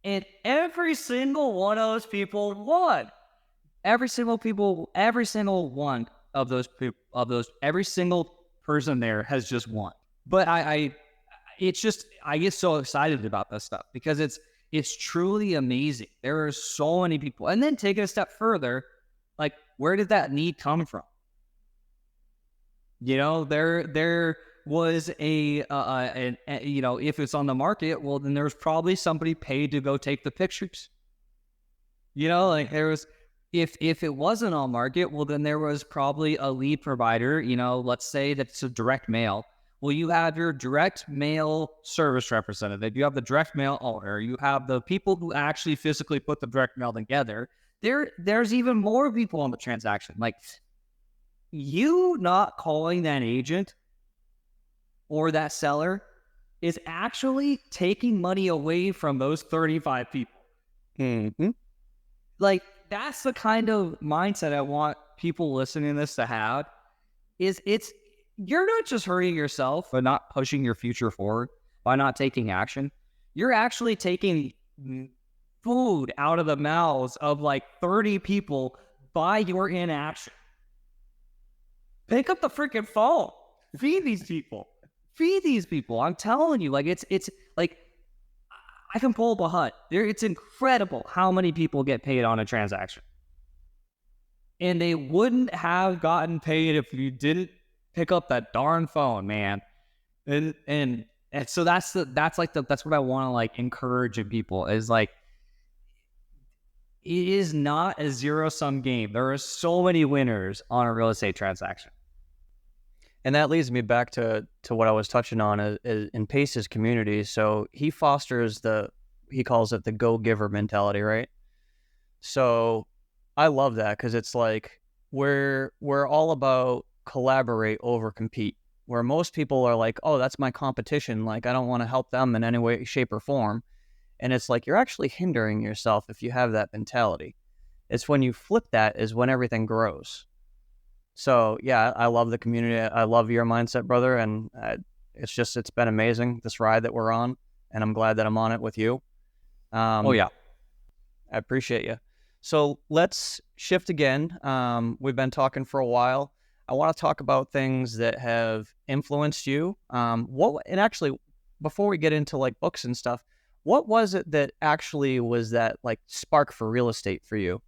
And every single one of those people won. Every single one of those every single person there has just won. But I get so excited about this stuff because it's truly amazing. There are so many people. And then take it a step further, like, where did that need come from? There was if it's on the market, well, then there's probably somebody paid to go take the pictures. There was, if it wasn't on market, well, then there was probably a lead provider. Let's say that it's a direct mail. Well, you have your direct mail service representative. You have the direct mail owner. You have the people who actually physically put the direct mail together. There's even more people on the transaction. Like, you not calling that agent or that seller is actually taking money away from those 35 people. Mm-hmm. Like, that's the kind of mindset I want people listening to this to have. You're not just hurting yourself by not pushing your future forward, by not taking action. You're actually taking food out of the mouths of like 30 people by your inaction. Pick up the freaking phone. Feed these people. I'm telling you, like, it's like, I can pull up a hut. It's incredible how many people get paid on a transaction. And they wouldn't have gotten paid if you didn't pick up that darn phone, man. And so that's what I want to like encourage in people is like, it is not a zero-sum game. There are so many winners on a real estate transaction. And that leads me back to what I was touching on in Pace's community. So he fosters he calls it the go-giver mentality, right? So I love that because it's like we're all about collaborate over compete, where most people are like, oh, that's my competition. Like, I don't want to help them in any way, shape, or form. And it's like, you're actually hindering yourself if you have that mentality. It's when you flip that is when everything grows. So yeah, I love the community. I love your mindset, brother. And it's been amazing, this ride that we're on. And I'm glad that I'm on it with you. Oh yeah. I appreciate you. So let's shift again. We've been talking for a while. I want to talk about things that have influenced you. And actually, before we get into like books and stuff, what was it that actually was that like spark for real estate for you?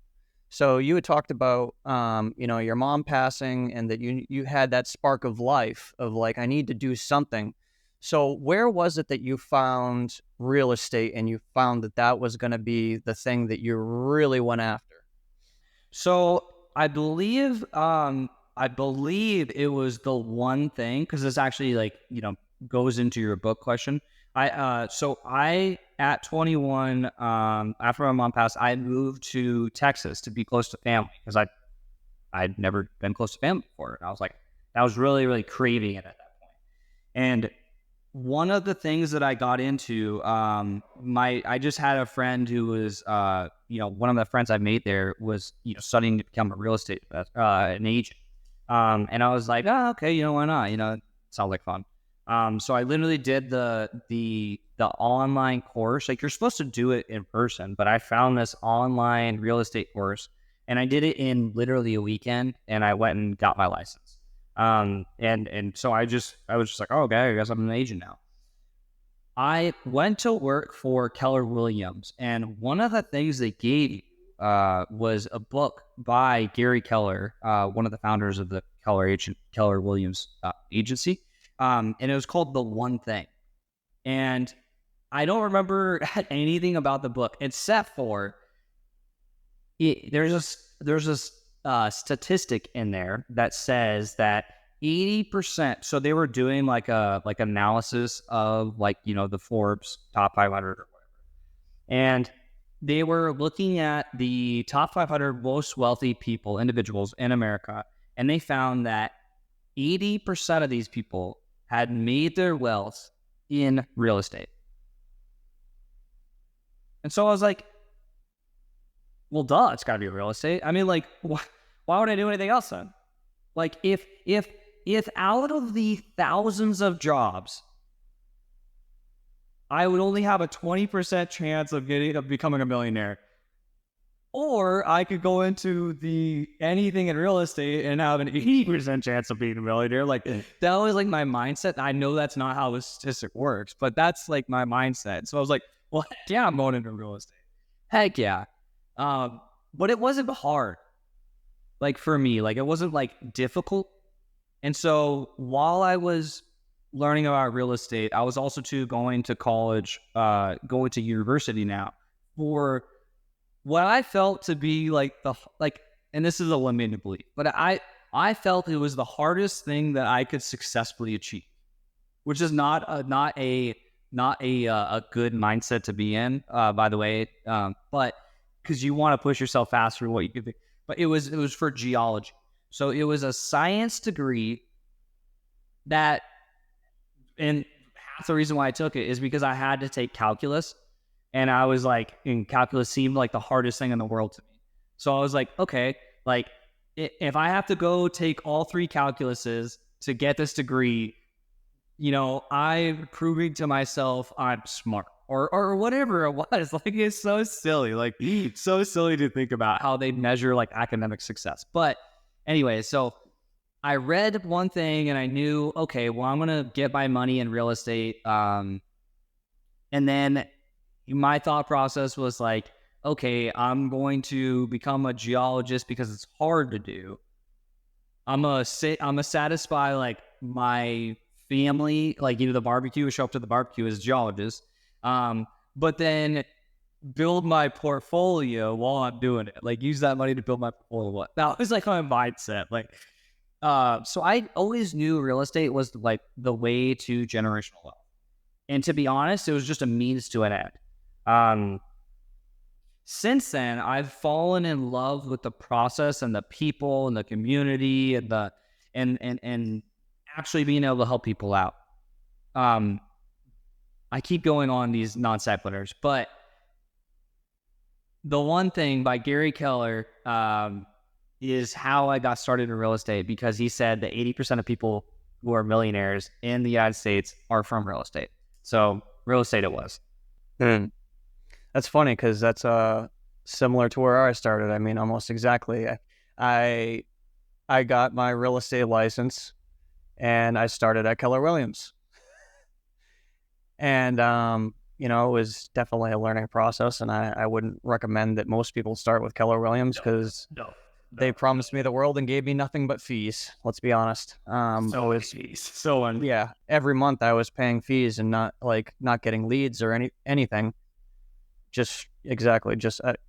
So you had talked about, your mom passing, and that you had that spark of life of like, I need to do something. So where was it that you found real estate and you found that that was going to be the thing that you really went after? So I believe it was the one thing, because it's actually like, goes into your book question. I at 21, after my mom passed, I moved to Texas to be close to family, because I'd never been close to family before. And I was like, I was really, really craving it at that point. And one of the things that I got into, I just had a friend who was, one of the friends I made there was, studying to become a real estate, an agent. And I was like, oh, okay, why not? It sounds like fun. So I literally did the online course. Like, you're supposed to do it in person, but I found this online real estate course, and I did it in literally a weekend, and I went and got my license. And so I was just like, oh, okay, I guess I'm an agent now. I went to work for Keller Williams, and one of the things they gave was a book by Gary Keller, one of the founders of the Keller Williams agency. And it was called The One Thing. And I don't remember anything about the book except for there's a statistic in there that says that 80%. So they were doing like analysis of the Forbes top 500 or whatever, and they were looking at the top 500 most wealthy individuals in America, and they found that 80% of these people had made their wealth in real estate. And so I was like, well, duh, it's got to be real estate. I mean, like, why would I do anything else then? Like, if out of the thousands of jobs, I would only have a 20% chance of becoming a millionaire, or I could go into anything in real estate and have an 80% chance of being a millionaire. Like, that was like my mindset. I know that's not how the statistic works, but that's like my mindset. So I was like, well, heck yeah, I'm going into real estate. Heck yeah. But it wasn't hard. Like, for me, like, it wasn't like difficult. And so while I was learning about real estate, I was also going to college, going to university now for what I felt to be and this is a limited belief, but I felt it was the hardest thing that I could successfully achieve, which is not a good mindset to be in, by the way. But because you want to push yourself faster than what you could be. But it was for geology. So it was a science degree and half the reason why I took it is because I had to take calculus, and I was like, and calculus seemed like the hardest thing in the world to me. So I was like, okay, like, if I have to go take all 3 calculuses to get this degree, I'm proving to myself I'm smart, or whatever it was. Like, it's so silly, like so silly to think about how they measure like academic success. But anyway, so I read one thing and I knew, okay, well, I'm going to get my money in real estate. And then my thought process was like, okay, I'm going to become a geologist because it's hard to do. I'm going to satisfy like my family, like, the barbecue, show up to the barbecue as a geologist. But then build my portfolio while I'm doing it. Like, use that money to build my portfolio. That was like my mindset. Like, so I always knew real estate was like the way to generational wealth. And to be honest, it was just a means to an end. Since then, I've fallen in love with the process and the people and the community and and actually being able to help people out. I keep going on these non sequiturs, but The One Thing by Gary Keller is how I got started in real estate, because he said that 80% of people who are millionaires in the United States are from real estate. So real estate it was. That's funny, because that's similar to where I started. I mean, almost exactly. I got my real estate license, and I started at Keller Williams. And it was definitely a learning process, and I wouldn't recommend that most people start with Keller Williams because they promised me the world and gave me nothing but fees. Let's be honest. Yeah, every month I was paying fees and not getting leads or anything. Just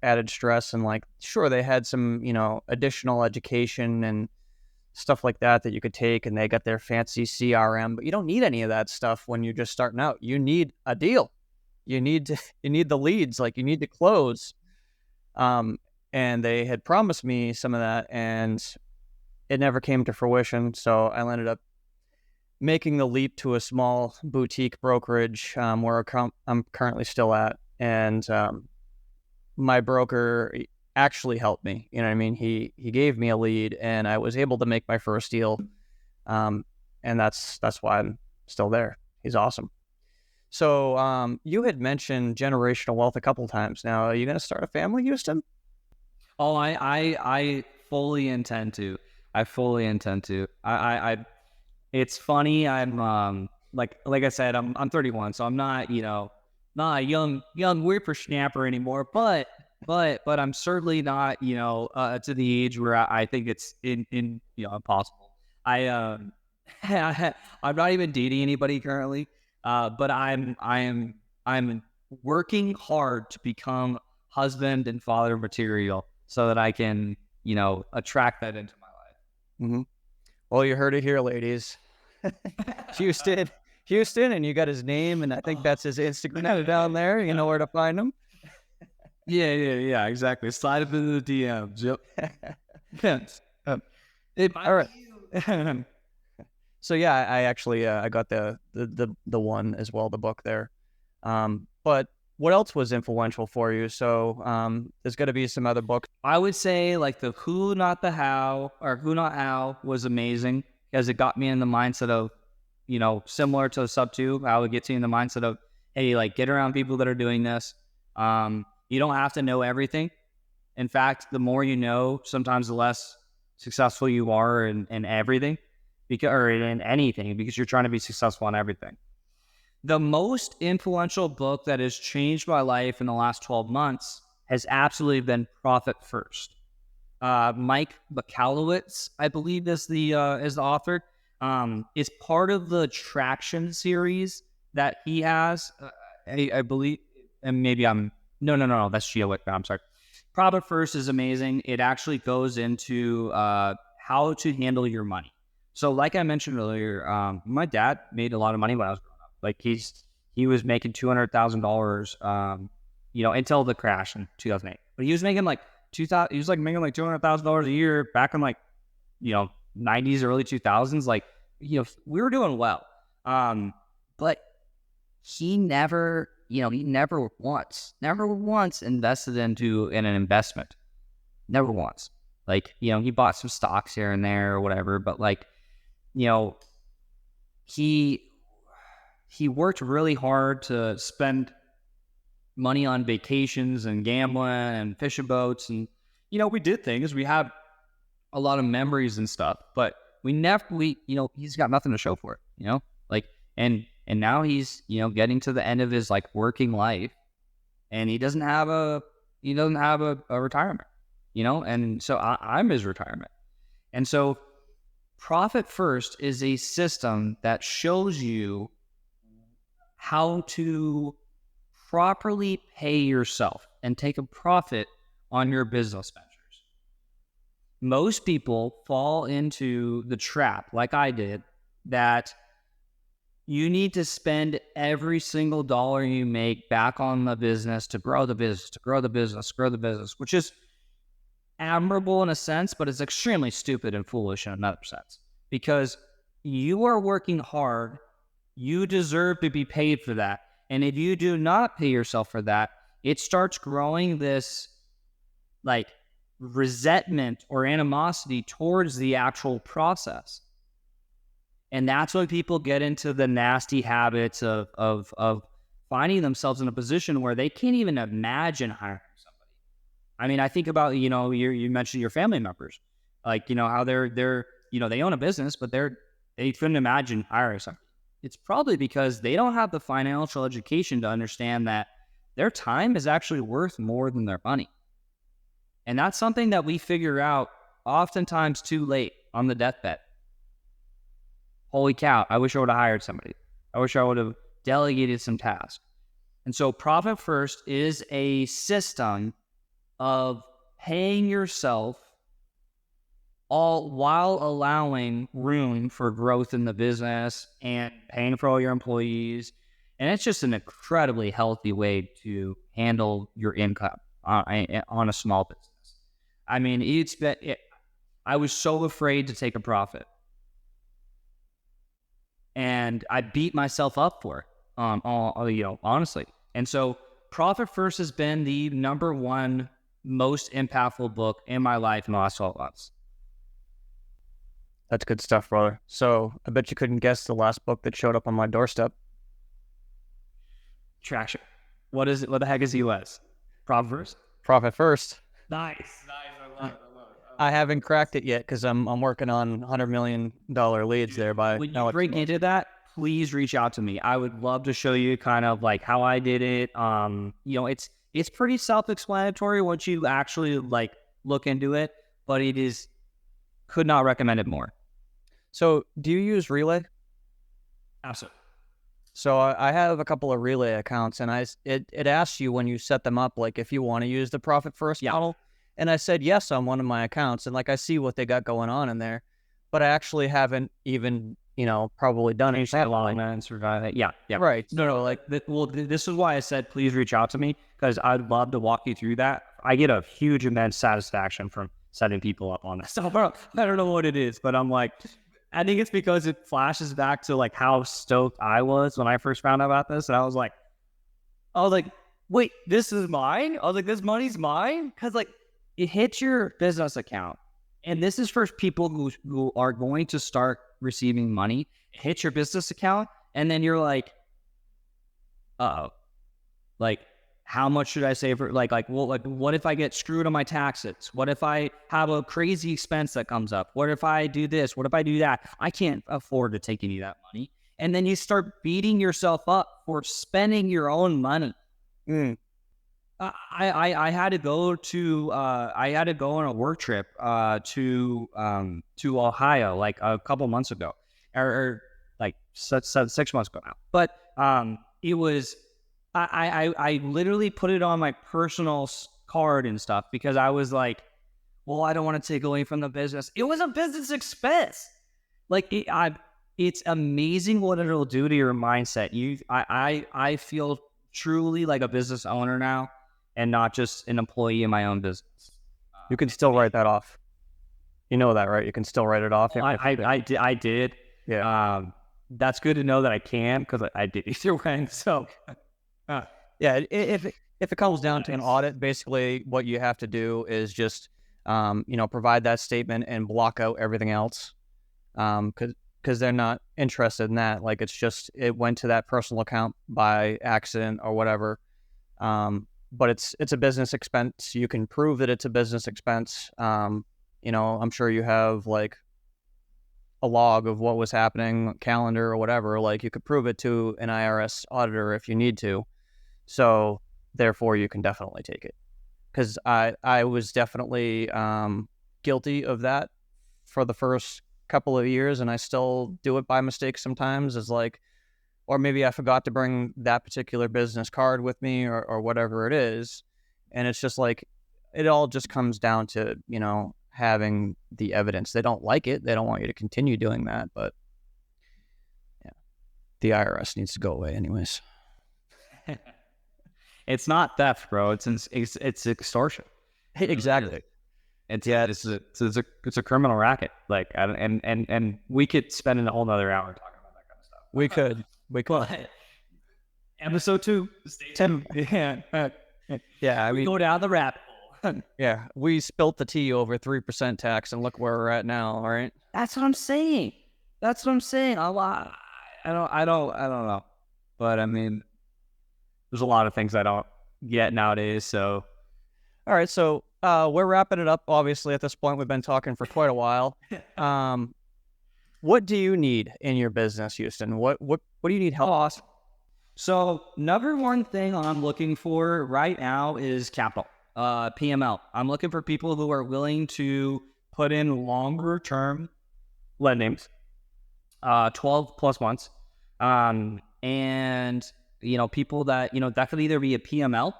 added stress, and sure, they had some additional education and stuff like that you could take, and they got their fancy CRM, but you don't need any of that stuff when you're just starting out. You need a deal. You need the leads, you need to close. And they had promised me some of that, and it never came to fruition. So I ended up making the leap to a small boutique brokerage, where I'm currently still at. And my broker actually helped me. You know what I mean? He gave me a lead, and I was able to make my first deal. And that's why I'm still there. He's awesome. So you had mentioned generational wealth a couple times now. Are you going to start a family, Houston? Oh, I fully intend to. I it's funny. I'm like I said, I'm 31, so I'm not not a young whippersnapper anymore. But I'm certainly not to the age where I think it's impossible. I'm not even dating anybody currently. But I'm working hard to become husband and father material so that I can attract that into my life. Mm-hmm. Well, you heard it here, ladies. Houston, and you got his name, and I think that's his Instagram down there. You know where to find him. Yeah, exactly. Slide up into the DMs. Yep. All right. So yeah, I actually I got the one as well, the book there. But what else was influential for you? So there's got to be some other books. I would say the Who Not the How, or Who Not How, was amazing because it got me in the mindset of similar to Sub 2, how it gets you in the mindset of, hey, get around people that are doing this. You don't have to know everything. In fact, the more you know, sometimes the less successful you are in everything. Or in anything, because you're trying to be successful in everything. The most influential book that has changed my life in the last 12 months has absolutely been Profit First. Mike Bacalowitz, I believe, is the author. It's part of the Traction series that he has. I believe, and maybe no, that's Gio Wickman. I'm sorry. Profit First is amazing. It actually goes into how to handle your money. So like I mentioned earlier, my dad made a lot of money when I was growing up. He was making $200,000, until the crash in 2008. But he was making making $200,000 a year back in 90s, early 2000s. We were doing well. But he never once invested in an investment. Never once. He bought some stocks here and there or whatever, but he worked really hard to spend money on vacations and gambling and fishing boats, and we did things. We have a lot of memories and stuff, but he's got nothing to show for it. And now he's getting to the end of his working life, and he doesn't have a retirement, and so I'm his retirement. And so Profit First is a system that shows you how to properly pay yourself and take a profit on your business ventures. Most people fall into the trap, like I did, that you need to spend every single dollar you make back on the business to grow the business, which is admirable in a sense, but it's extremely stupid and foolish in another sense, because you are working hard. You deserve to be paid for that. And if you do not pay yourself for that, it starts growing this resentment or animosity towards the actual process. And that's when people get into the nasty habits of finding themselves in a position where they can't even imagine hiring somebody. I mean, I think about, you mentioned your family members, how they're they own a business, but they couldn't imagine hiring somebody. It's probably because they don't have the financial education to understand that their time is actually worth more than their money. And that's something that we figure out oftentimes too late on the deathbed. Holy cow, I wish I would have hired somebody. I wish I would have delegated some tasks. And so profit first is a system of paying yourself all while allowing room for growth in the business and paying for all your employees. And it's just an incredibly healthy way to handle your income on a small business. I mean, I was so afraid to take a profit. And I beat myself up for it, honestly. And so Profit First has been the number one most impactful book in my life in the last 12 months. That's good stuff, brother. So I bet you couldn't guess the last book that showed up on my doorstep. Traction. What is it? What the heck is US? Profit First? Profit First. Nice. I love it. I haven't cracked it yet because I'm working on $100 million leads there. When you break into that, please reach out to me. I would love to show you kind of like how I did it. It's pretty self-explanatory once you actually like look into it, but could not recommend it more. So do you use Relay? Absolutely. So I have a couple of Relay accounts, and it asks you when you set them up, like if you want to use the Profit First model. And I said yes on one of my accounts, and like I see what they got going on in there, but I actually haven't even, probably done it. Yeah. Right. No. This is why I said please reach out to me, because I'd love to walk you through that. I get a huge immense satisfaction from setting people up on that stuff. I don't know what it is, but I'm like, I think it's because it flashes back to like how stoked I was when I first found out about this, and I was like, wait, this is mine? I was like, this money's mine? Because like, it hits your business account, and this is for people who are going to start receiving money. It hits your business account, and then you're like, like, how much should I save for? What if I get screwed on my taxes? What if I have a crazy expense that comes up? What if I do this? What if I do that? I can't afford to take any of that money. And then you start beating yourself up for spending your own money. I had to go on a work trip to Ohio like a couple months ago, or like 6 months ago now. But it was I literally put it on my personal card and stuff because I was like, well, I don't want to take away from the business. It was a business expense. Like it's amazing what it'll do to your mindset. I feel truly like a business owner now, and not just an employee in my own business. You can still write that off. You know that, right? You can still write it off. I did. Yeah. That's good to know that I can, because I did either way. So, yeah. If it comes down to an audit, basically what you have to do is just, provide that statement and block out everything else. Because they're not interested in that. Like it went to that personal account by accident or whatever. But it's a business expense. You can prove that it's a business expense. I'm sure you have like a log of what was happening, calendar or whatever. Like you could prove it to an IRS auditor if you need to. So therefore you can definitely take it. Because I was definitely guilty of that for the first couple of years, and I still do it by mistake sometimes. Or maybe I forgot to bring that particular business card with me or whatever it is. And it's just like, it all just comes down to, having the evidence. They don't like it. They don't want you to continue doing that. But yeah, the IRS needs to go away anyways. It's not theft, bro. It's extortion. Exactly. It's a criminal racket. Like, and we could spend a whole nother hour talking about that kind of stuff. We could. Episode 2, stay tuned. Yeah. We go down the rabbit hole. Yeah, we spilt the tea over 3% tax, and look where we're at now. All right. That's what I'm saying. I don't know. But I mean, there's a lot of things I don't get nowadays. So, all right. So we're wrapping it up. Obviously, at this point, we've been talking for quite a while. What do you need in your business, Houston? What do you need help? Awesome. So number one thing I'm looking for right now is capital, PML. I'm looking for people who are willing to put in longer term lendings, 12 plus months. And, people that, that could either be a PML,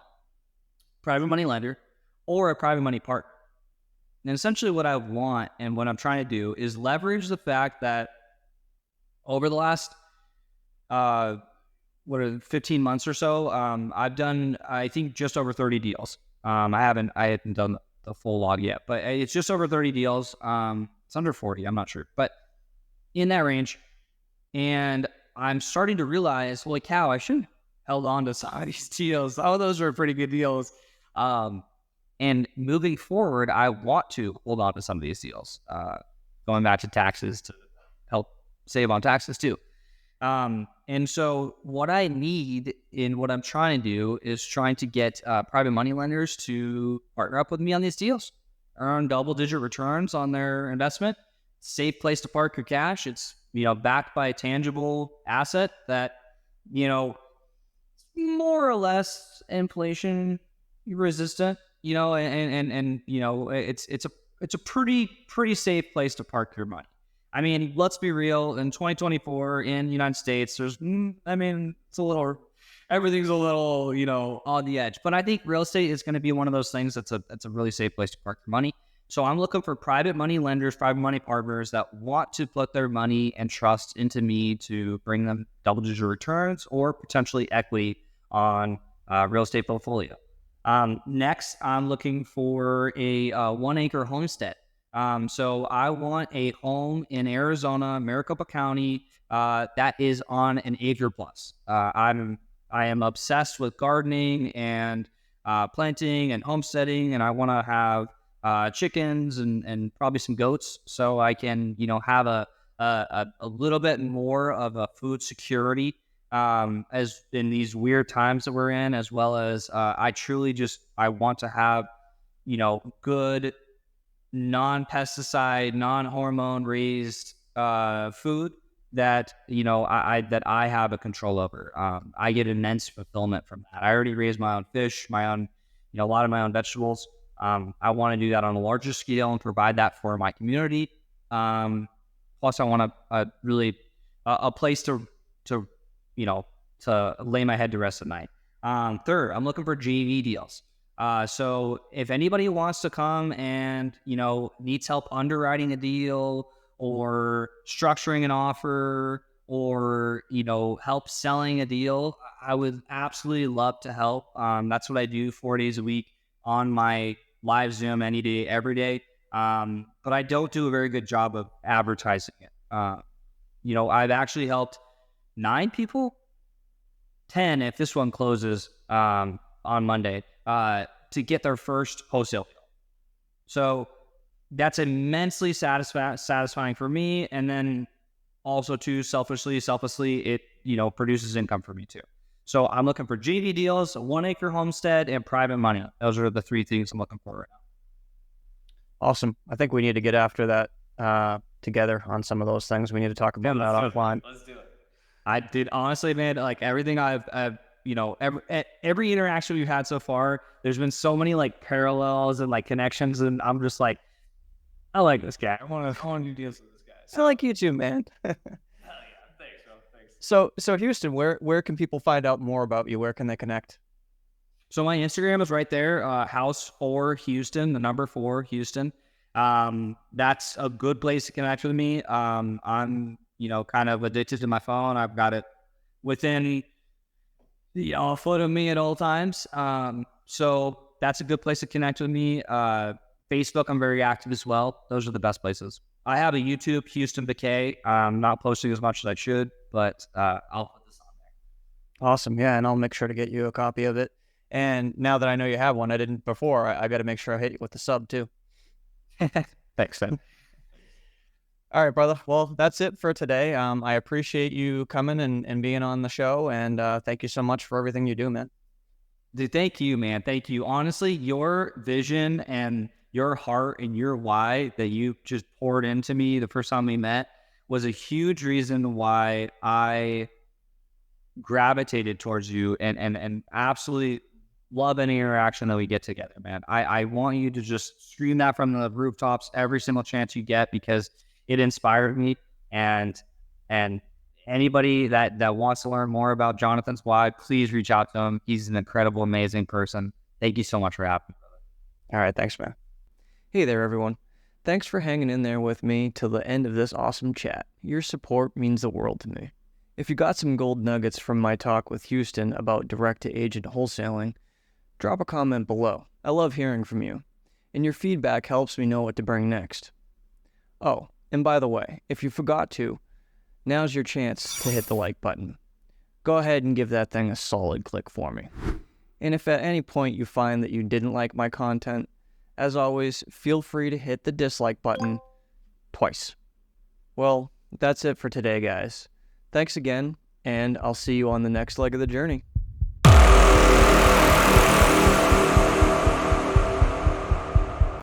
private money lender, or a private money partner. And essentially what I want and what I'm trying to do is leverage the fact that over the last, 15 months or so, I've done, I think, just over 30 deals. I hadn't done the full log yet, but it's just over 30 deals. It's under 40, I'm not sure, but in that range. And I'm starting to realize, holy cow, I should have held on to some of these deals. Some of those are pretty good deals. And moving forward, I want to hold on to some of these deals, going back to taxes to help save on taxes too. And so what I need in what I'm trying to do is trying to get private money lenders to partner up with me on these deals, earn double-digit returns on their investment, safe place to park your cash. It's, backed by a tangible asset that, more or less inflation resistant, it's a pretty safe place to park your money. I mean, let's be real. In 2024 in the United States, everything's a little, on the edge. But I think real estate is going to be one of those things that's a really safe place to park your money. So I'm looking for private money lenders, private money partners that want to put their money and trust into me to bring them double-digit returns or potentially equity on real estate portfolio. Next, I'm looking for a 1-acre homestead. So I want a home in Arizona, Maricopa County, that is on an acre plus. I am obsessed with gardening and planting and homesteading, and I want to have chickens and probably some goats, so I can have a little bit more of a food security as in these weird times that we're in, as well as I want to have good non-pesticide, non-hormone raised food that I have a control over. I get immense fulfillment from that. I already raise my own fish, a lot of my own vegetables. I want to do that on a larger scale and provide that for my community. Plus, I want a place to lay my head to rest at night. Third, I'm looking for JV deals. So if anybody wants to come and, needs help underwriting a deal or structuring an offer or, help selling a deal, I would absolutely love to help. That's what I do 4 days a week on my live Zoom any day, every day. But I don't do a very good job of advertising it. I've actually helped 9 people, 10 if this one closes on Monday, to get their first wholesale deal. So that's immensely satisfying for me. And then also too, selfishly, it, produces income for me too. So I'm looking for JV deals, a 1-acre homestead, and private money. Those are the 3 things I'm looking for right now. Awesome. I think we need to get after that together on some of those things. We need to talk about that offline. Let's do it. I did honestly, man, like everything I've every interaction we've had so far, there's been so many like parallels and like connections, and I'm just like, I like this guy. I want to do deals with this guy. I like you too, man. Hell yeah. Thanks, bro. Thanks. So Houston, where can people find out more about you? Where can they connect? So my Instagram is right there, house 4 Houston, the number 4 Houston. That's a good place to connect with me. I'm kind of addicted to my phone. I've got it within a foot of me at all times. So that's a good place to connect with me. Facebook, I'm very active as well. Those are the best places. I have a YouTube, Houston Becquet. I'm not posting as much as I should, but I'll put this on there. Awesome. Yeah, and I'll make sure to get you a copy of it. And now that I know you have one, I didn't before, I got to make sure I hit you with the sub too. Thanks, man. All right, brother. Well, that's it for today. I appreciate you coming and being on the show, and thank you so much for everything you do, man. Dude, thank you, man. Thank you. Honestly, your vision and your heart and your why that you just poured into me the first time we met was a huge reason why I gravitated towards you and absolutely love any interaction that we get together, man. I want you to just scream that from the rooftops every single chance you get, because it inspired me. And anybody that wants to learn more about Jonathan's why, please reach out to him. He's an incredible, amazing person. Thank you so much for having me. All right, thanks, man. Hey there, everyone. Thanks for hanging in there with me till the end of this awesome chat. Your support means the world to me. If you got some gold nuggets from my talk with Houston about direct-to-agent wholesaling, drop a comment below. I love hearing from you, and your feedback helps me know what to bring next. Oh, and by the way, if you forgot to, now's your chance to hit the like button. Go ahead and give that thing a solid click for me. And if at any point you find that you didn't like my content, as always, feel free to hit the dislike button twice. Well, that's it for today, guys. Thanks again, and I'll see you on the next leg of the journey.